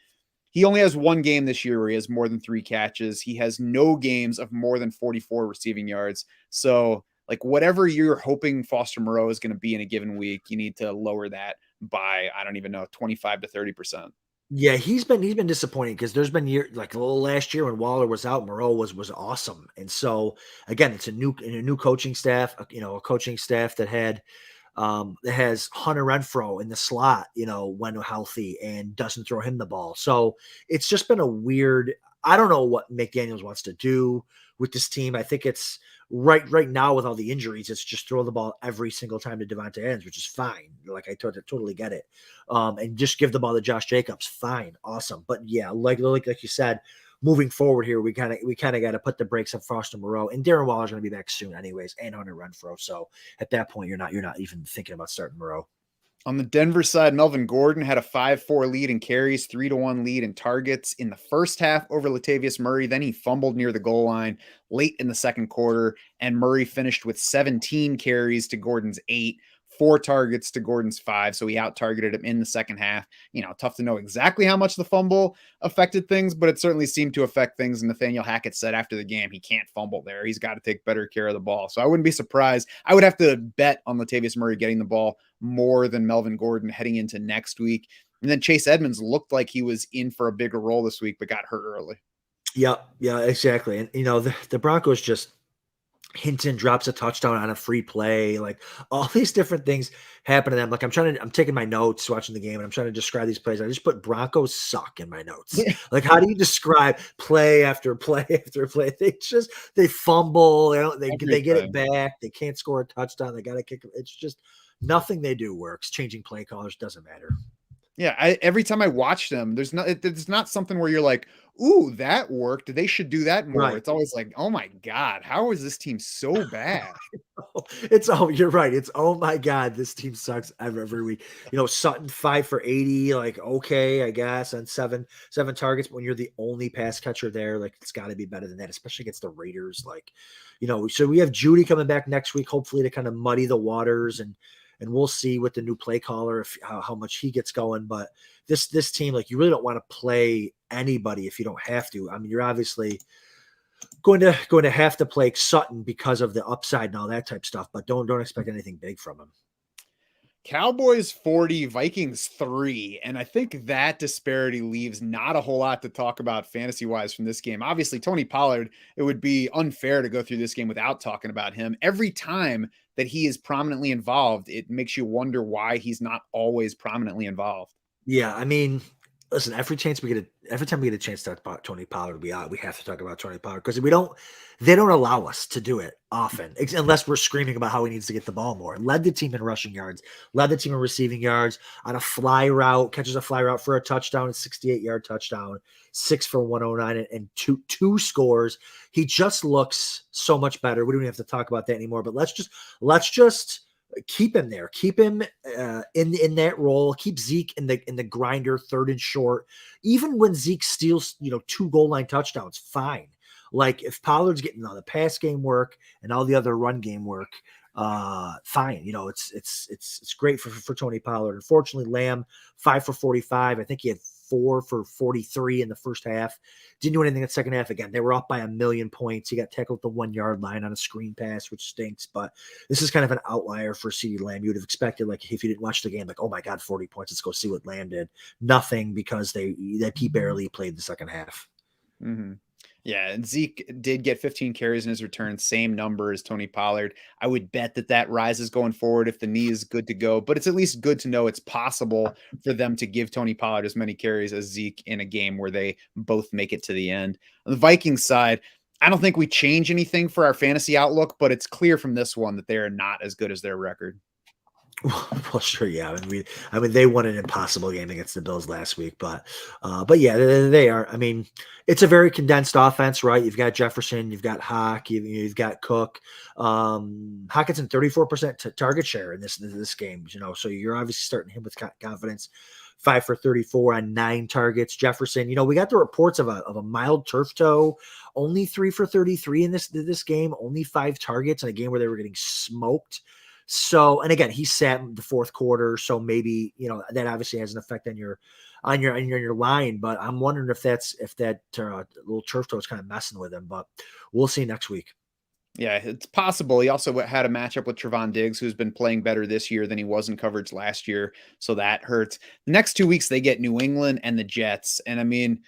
He only has 1 game this year where he has more than 3 catches. He has no games of more than 44 receiving yards. So, like, whatever you're hoping Foster Moreau is going to be in a given week, you need to lower that by, I don't even know, 25 to 30%. Yeah, he's been disappointing because there's been years like last year when Waller was out, Moreau was awesome. And so again, it's a new coaching staff, a coaching staff that has Hunter Renfrow in the slot, when healthy, and doesn't throw him the ball. So it's just been a weird, I don't know what McDaniels wants to do with this team. I think it's right now with all the injuries, it's just throw the ball every single time to Devontae Adams, which is fine. Like I totally get it. And just give the ball to Josh Jacobs. Fine. Awesome. But yeah, like you said, moving forward here, we kind of got to put the brakes on Foster Moreau, and Darren Waller's going to be back soon anyways, and Hunter Renfrow. So at that point, you're not even thinking about starting Moreau. On the Denver side, Melvin Gordon had a 5-4 lead in carries, 3-1 lead in targets in the first half over Latavius Murray. Then he fumbled near the goal line late in the second quarter, and Murray finished with 17 carries to Gordon's 8 4 targets to Gordon's 5. So he out-targeted him in the second half. Tough to know exactly how much the fumble affected things, but it certainly seemed to affect things. And Nathaniel Hackett said after the game, he can't fumble there. He's got to take better care of the ball. So I wouldn't be surprised. I would have to bet on Latavius Murray getting the ball more than Melvin Gordon heading into next week. And then Chase Edmonds looked like he was in for a bigger role this week, but got hurt early. Yeah, exactly. And, the Broncos just, Hinton drops a touchdown on a free play. Like all these different things happen to them. Like I'm taking my notes watching the game and I'm trying to describe these plays. I just put Broncos suck in my notes. Like, how do you describe play after play after play? They fumble. They get it back. They can't score a touchdown. They got to kick. It's just nothing they do works. Changing play callers doesn't matter. Yeah, every time I watch them, there's not something where you're like, ooh, that worked. They should do that more. Right. It's always like, oh my God, how is this team so bad? You're right. It's, oh my God, this team sucks every week. Sutton 5 for 80, like, okay, I guess, on seven targets. But when you're the only pass catcher there, like, it's got to be better than that, especially against the Raiders. Like, so we have Judy coming back next week, hopefully to kind of muddy the waters, and we'll see with the new play caller how much he gets going. But this team, like, you really don't want to play anybody if you don't have to. I mean, you're obviously going to have to play Sutton because of the upside and all that type stuff, but don't expect anything big from him. Cowboys 40, Vikings 3. And I think that disparity leaves not a whole lot to talk about fantasy-wise from this game. Obviously, Tony Pollard, it would be unfair to go through this game without talking about him. Every time that he is prominently involved, it makes you wonder why he's not always prominently involved. Yeah, I mean, listen, every time we get a chance to talk about Tony Pollard, we have to talk about Tony Pollard, because they don't allow us to do it often, unless we're screaming about how he needs to get the ball more. Led the team in rushing yards, led the team in receiving yards, on a fly route, catches a fly route for a touchdown, a 68-yard touchdown, 6 for 109 and two scores. He just looks so much better. We don't even have to talk about that anymore, but let's just keep him there. Keep him in that role. Keep Zeke in the grinder, 3rd and short. Even when Zeke steals, 2 goal line touchdowns, fine. Like, if Pollard's getting all the pass game work and all the other run game work, fine. It's great for Tony Pollard. Unfortunately, Lamb 5 for 45. I think he had 4 for 43 in the first half. Didn't do anything in the second half. Again, they were up by 1,000,000 points. He got tackled at the 1-yard line on a screen pass, which stinks. But this is kind of an outlier for CeeDee Lamb. You would have expected, like, if you didn't watch the game, like, oh my God, 40 points. Let's go see what Lamb did. Nothing, because he barely played the second half. Mm-hmm. Yeah, and Zeke did get 15 carries in his return, same number as Tony Pollard. I would bet that rises going forward if the knee is good to go, but it's at least good to know it's possible for them to give Tony Pollard as many carries as Zeke in a game where they both make it to the end. On the Vikings side, I don't think we change anything for our fantasy outlook, but it's clear from this one that they are not as good as their record. Well, sure, yeah. I mean, they won an impossible game against the Bills last week, but yeah, they are. I mean, it's a very condensed offense, right? You've got Jefferson, you've got Hawk, you've got Cook. Hawkinson's in 34% target share in this game, so you're obviously starting him with confidence. 5 for 34 on 9 targets. Jefferson, we got the reports of a mild turf toe, only 3 for 33 in this game, only 5 targets in a game where they were getting smoked. So, and again, he sat in the fourth quarter, so maybe that obviously has an effect on your line. But I'm wondering if that little turf toe is kind of messing with him. But we'll see next week. Yeah, it's possible. He also had a matchup with Trevon Diggs, who's been playing better this year than he was in coverage last year, so that hurts. The next 2 weeks they get New England and the Jets, and I mean,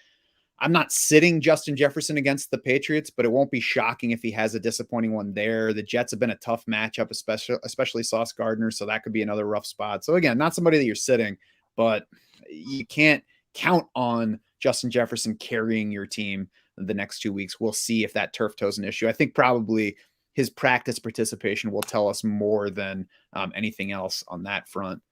I'm not sitting Justin Jefferson against the Patriots, but it won't be shocking if he has a disappointing one there. The Jets have been a tough matchup, especially Sauce Gardner, so that could be another rough spot. So again, not somebody that you're sitting, but you can't count on Justin Jefferson carrying your team the next 2 weeks. We'll see if that turf toe is an issue. I think probably his practice participation will tell us more than anything else on that front.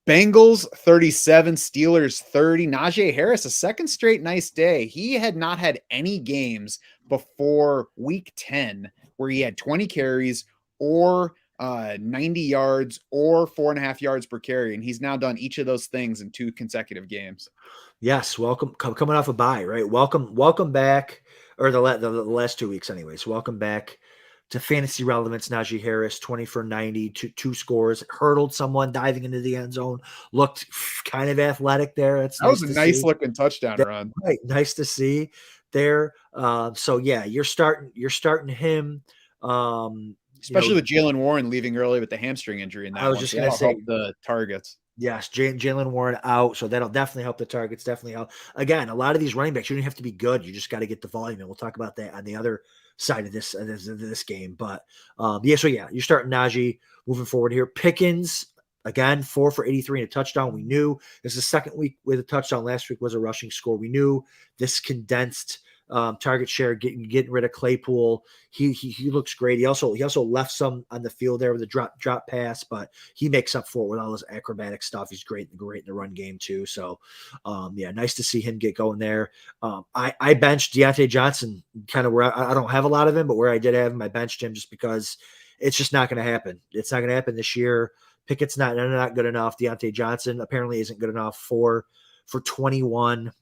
Bengals 37, Steelers 30. Najee Harris, a second straight nice day. He had not had any games before week 10 where he had 20 carries or 90 yards or 4.5 yards per carry. And he's now done each of those things in 2 consecutive games. Yes. Welcome. Coming off a bye, right? Welcome back, or the last 2 weeks anyways. Welcome back to fantasy relevance, Najee Harris, 20 for 90, two scores, hurdled someone diving into the end zone, looked kind of athletic there. It's That nice was a to nice see. looking touchdown run. Right, nice to see there. So yeah, you're starting him. Especially with Jalen Warren leaving early with the hamstring injury in that I was one. just So gonna that'll say, help the targets. yes, Jalen Warren out, so that'll definitely help the targets. Definitely help. Again, a lot of these running backs, you don't have to be good. You just got to get the volume, and we'll talk about that on the other side of this game. But yeah, so yeah, you're starting Najee moving forward here. Pickens again, 4 for 83 and a touchdown. We knew this is the second week with a touchdown. Last week was a rushing score. We knew this condensed target share, getting rid of Claypool. He looks great. He also left some on the field there with a drop pass, but he makes up for it with all his acrobatic stuff. He's great in the run game too. So yeah, nice to see him get going there. I benched Deontay Johnson kind of where I don't have a lot of him, but where I did have him, I benched him just because it's just not going to happen. It's not going to happen this year. Pickett's not good enough. Deontay Johnson apparently isn't good enough for 21.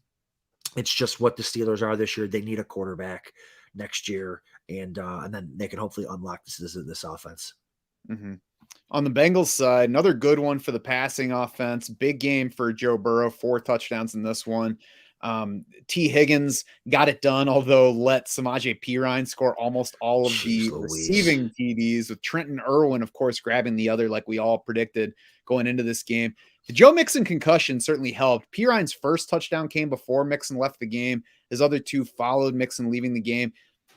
It's just what the Steelers are this year. They need a quarterback next year, and then they can hopefully unlock this offense. Mm-hmm. On the Bengals side, another good one for the passing offense. Big game for Joe Burrow, 4 touchdowns in this one. T. Higgins got it done, although let Samaje Perine score almost all of the receiving TDs, with Trenton Irwin, of course, grabbing the other like we all predicted going into this game. The Joe Mixon concussion certainly helped. Perine's first touchdown came before Mixon left the game. His other 2 followed Mixon leaving the game.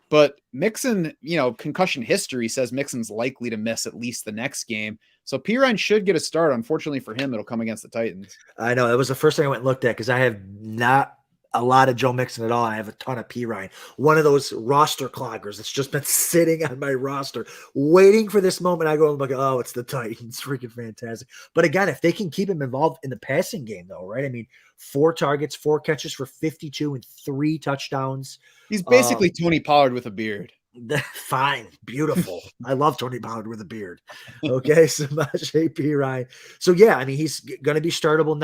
But Mixon, concussion history says Mixon's likely to miss at least the next game. So Perine should get a start. Unfortunately for him, it'll come against the Titans. I know. That was the first thing I went and looked at because I have not a lot of Joe Mixon at all. I have a ton of Perine. One of those roster cloggers that's just been sitting on my roster, waiting for this moment. I go and look, oh, it's the Titans. Freaking fantastic. But again, if they can keep him involved in the passing game, though, right? I mean, 4 targets, 4 catches for 52 and 3 touchdowns. He's basically Tony Pollard with a beard. Fine. Beautiful. I love Tony Pollard with a beard. Okay. Samaje Perine. So yeah, I mean, he's going to be startable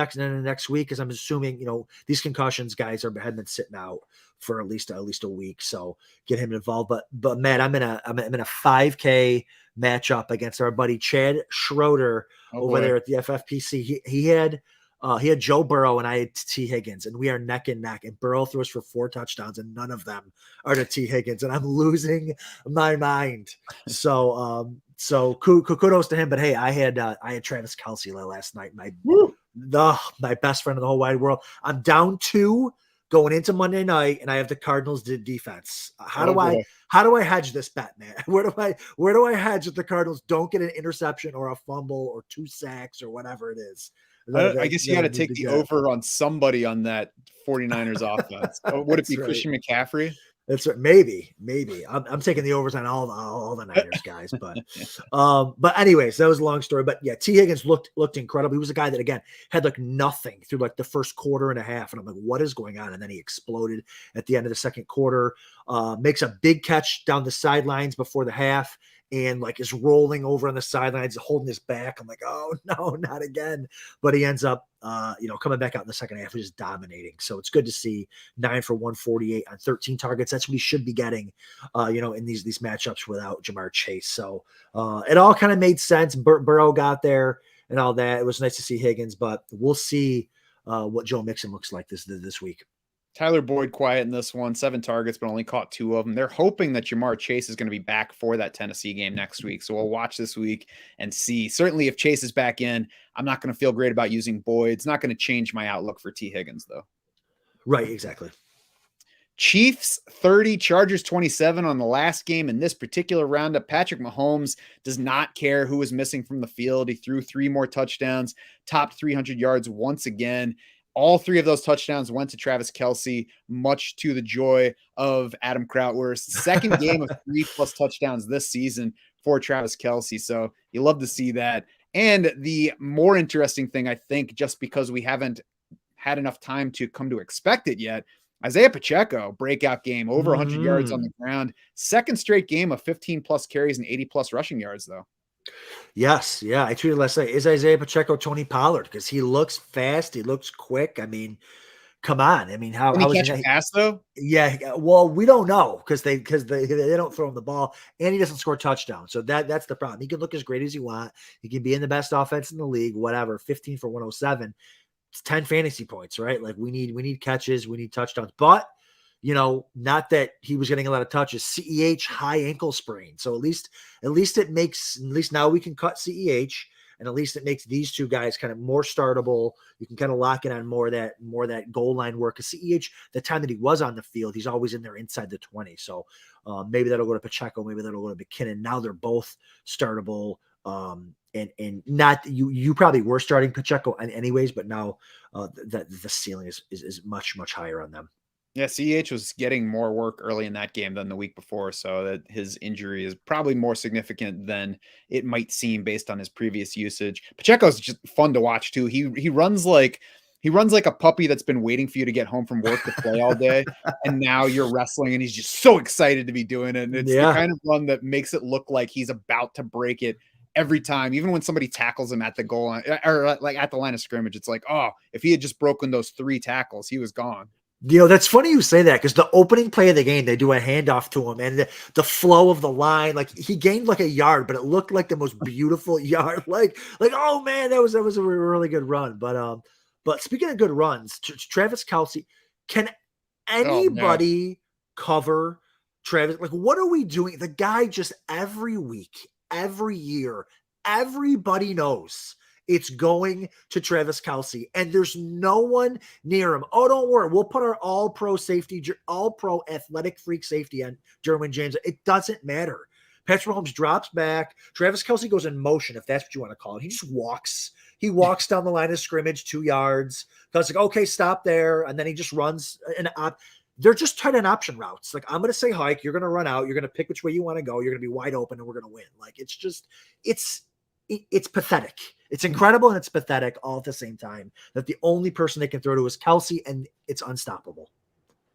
next week, because I'm assuming, these concussions guys have been sitting out for at least a week. So get him involved. But Matt, I'm in a 5K matchup against our buddy Chad Schroeder over there at the FFPC. He had Joe Burrow and I had T. Higgins, and we are neck and neck. And Burrow throws for 4 touchdowns, and none of them are to T. Higgins, and I'm losing my mind. So kudos to him. But hey, I had Travis Kelce last night. My best friend in the whole wide world. I'm down 2 going into Monday night, and I have the Cardinals defense. How do I hedge this bet, man? Where do I hedge that the Cardinals don't get an interception or a fumble or 2 sacks or whatever it is? I guess you got to take the over on somebody on that 49ers offense. Would it be Christian McCaffrey? That's right. Maybe. I'm taking the overs on all the Niners guys, but anyways, that was a long story. But yeah, T. Higgins looked incredible. He was a guy that again had like nothing through like the first quarter and a half, and I'm like, what is going on? And then he exploded at the end of the second quarter. Makes a big catch down the sidelines before the half, and like is rolling over on the sidelines, holding his back. I'm like, oh no, not again. But he ends up, coming back out in the second half, just dominating. So it's good to see 9 for 148 on 13 targets. That's what he should be getting, in these matchups without Jamar Chase. So it all kind of made sense. Burrow got there and all that. It was nice to see Higgins, but we'll see what Joe Mixon looks like this week. Tyler Boyd quiet in this one, 7 targets, but only caught 2 of them. They're hoping that Jamar Chase is going to be back for that Tennessee game next week. So we'll watch this week and see. Certainly if Chase is back in, I'm not going to feel great about using Boyd. It's not going to change my outlook for T. Higgins, though. Right, exactly. Chiefs 30, Chargers 27 on the last game in this particular roundup. Patrick Mahomes does not care who is missing from the field. He threw 3 more touchdowns, topped 300 yards once again. All 3 of those touchdowns went to Travis Kelce, much to the joy of Adam Krautwurst. Second game of 3+ touchdowns this season for Travis Kelce. So you love to see that. And the more interesting thing, I think, just because we haven't had enough time to come to expect it yet, Isaiah Pacheco, breakout game, over 100 yards on the ground. Second straight game of 15+ carries and 80+ rushing yards, though. Yes. Yeah. I tweeted last night, is Isaiah Pacheco Tony Pollard? Because he looks fast. He looks quick. I mean, come on. I mean, Can he how is catch a he? pass though? Yeah, well, we don't know because they don't throw him the ball, and he doesn't score touchdowns. So that's the problem. He can look as great as you want. He can be in the best offense in the league, whatever. 15 for 107. It's 10 fantasy points, right? Like we need catches, we need touchdowns. But not that he was getting a lot of touches. CEH high ankle sprain. So at least now we can cut CEH. And at least it makes these two guys kind of more startable. You can kind of lock in on more of that goal line work. Because CEH, the time that he was on the field, he's always in there inside the 20. So maybe that'll go to Pacheco, maybe that'll go to McKinnon. Now they're both startable. And not you probably were starting Pacheco anyways, but now the ceiling is much, much higher on them. Yeah, CEH was getting more work early in that game than the week before, so that his injury is probably more significant than it might seem based on his previous usage. Pacheco's just fun to watch too. He runs like a puppy that's been waiting for you to get home from work to play all day, and now you're wrestling, and he's just so excited to be doing it. And it's the kind of run that makes it look like he's about to break it every time, even when somebody tackles him at the goal line or like at the line of scrimmage. It's like, oh, if he had just broken those 3 tackles, he was gone. That's funny you say that because the opening play of the game, they do a handoff to him and the flow of the line, like he gained like a yard, but it looked like the most beautiful yard. Like, oh man, that was a really good run. But speaking of good runs, Travis Kelce, can anybody cover Travis? Like, what are we doing? The guy just every week, every year, everybody knows it's going to Travis Kelce, and there's no one near him. Oh, don't worry. We'll put our all-pro athletic freak safety on Derwin James. It doesn't matter. Patrick Mahomes drops back. Travis Kelce goes in motion, if that's what you want to call it. He just walks. He walks down the line of scrimmage 2 yards. Because like, okay, stop there. And then he just runs they're just tight end option routes. Like, I'm going to say hike. You're going to run out. You're going to pick which way you want to go. You're going to be wide open, and we're going to win. Like, it's pathetic. It's incredible and it's pathetic all at the same time that the only person they can throw to is Kelce, and it's unstoppable.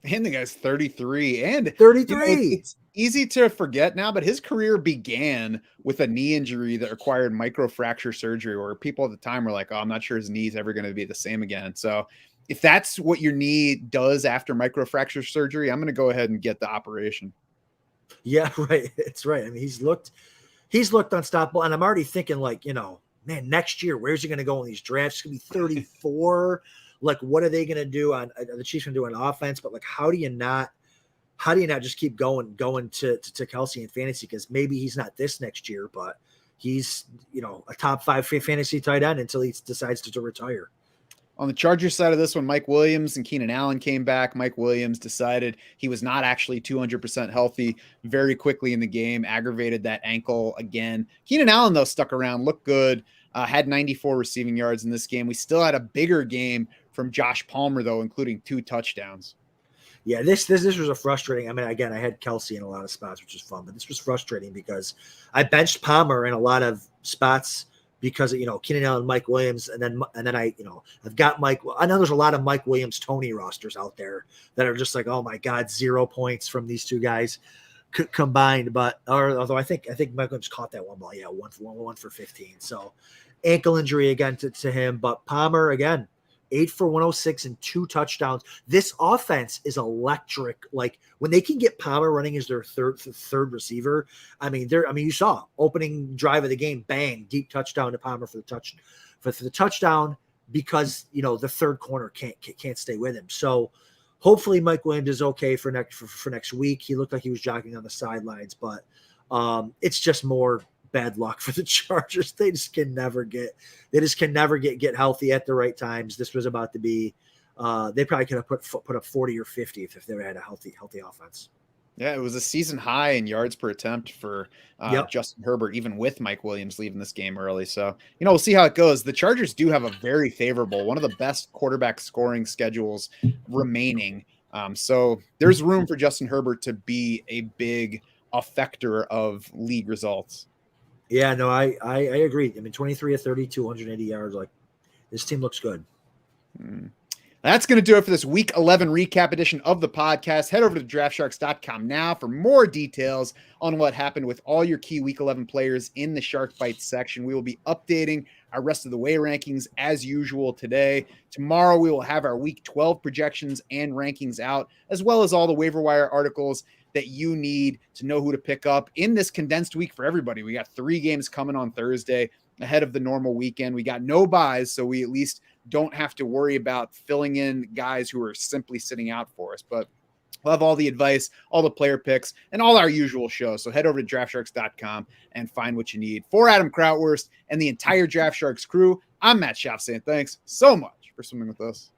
And the guy's 33 and 33. It's easy to forget now, but his career began with a knee injury that required microfracture surgery, where people at the time were like, oh, I'm not sure his knee's ever going to be the same again. So if that's what your knee does after microfracture surgery, I'm going to go ahead and get the operation. Yeah, right. It's right. I mean, he's looked unstoppable. And I'm already thinking like, man, next year, where's he going to go in these drafts? It's going to be 34. Like, what are they going to do on the Chiefs going to do on offense? But like, how do you not just keep going to Kelce in fantasy? Because maybe he's not this next year, but he's, a top 5 fantasy tight end until he decides to retire. On the Chargers side of this one, Mike Williams and Keenan Allen came back. Mike Williams decided he was not actually 200% healthy very quickly in the game, aggravated that ankle again. Keenan Allen, though, stuck around, looked good, had 94 receiving yards in this game. We still had a bigger game from Josh Palmer, though, including 2 touchdowns. Yeah, this was a frustrating. I mean, again, I had Kelce in a lot of spots, which is fun, but this was frustrating because I benched Palmer in a lot of spots because Keenan Allen, Mike Williams, and then I've got Mike. I know there's a lot of Mike Williams Tony rosters out there that are just like, oh my God, 0 points from these 2 guys combined. But although I think Mike Williams caught that one ball, yeah, one for 15. So ankle injury again to him, but Palmer again. 8 for 106 and 2 touchdowns. This offense is electric. Like when they can get Palmer running as their third receiver. I mean, you saw opening drive of the game, bang, deep touchdown to Palmer for the touchdown because the third corner can't stay with him. So hopefully Mike Williams is okay for next week. He looked like he was jogging on the sidelines, but it's just more bad luck for the Chargers. They just can never get healthy at the right times. This was about to be they probably could have put up 40 or 50 if they had a healthy offense. Yeah, it was a season high in yards per attempt for Justin Herbert, even with Mike Williams leaving this game early. So, we'll see how it goes. The Chargers do have a very favorable, one of the best quarterback scoring schedules remaining. So there's room for Justin Herbert to be a big effector of league results. Yeah, no, I agree. I mean, 23 of 30, 280 yards. Like, this team looks good. That's going to do it for this Week 11 recap edition of the podcast. Head over to draftsharks.com now for more details on what happened with all your key Week 11 players in the Shark Bites section. We will be updating our rest of the way rankings as usual today. Tomorrow, we will have our Week 12 projections and rankings out, as well as all the waiver wire articles that you need to know who to pick up in this condensed week for everybody. We got 3 games coming on Thursday ahead of the normal weekend. We got no buys, so we at least don't have to worry about filling in guys who are simply sitting out for us. But we'll have all the advice, all the player picks, and all our usual shows. So head over to draftsharks.com and find what you need. For Adam Krautwurst and the entire Draft Sharks crew, I'm Matt Schaff saying thanks so much for swimming with us.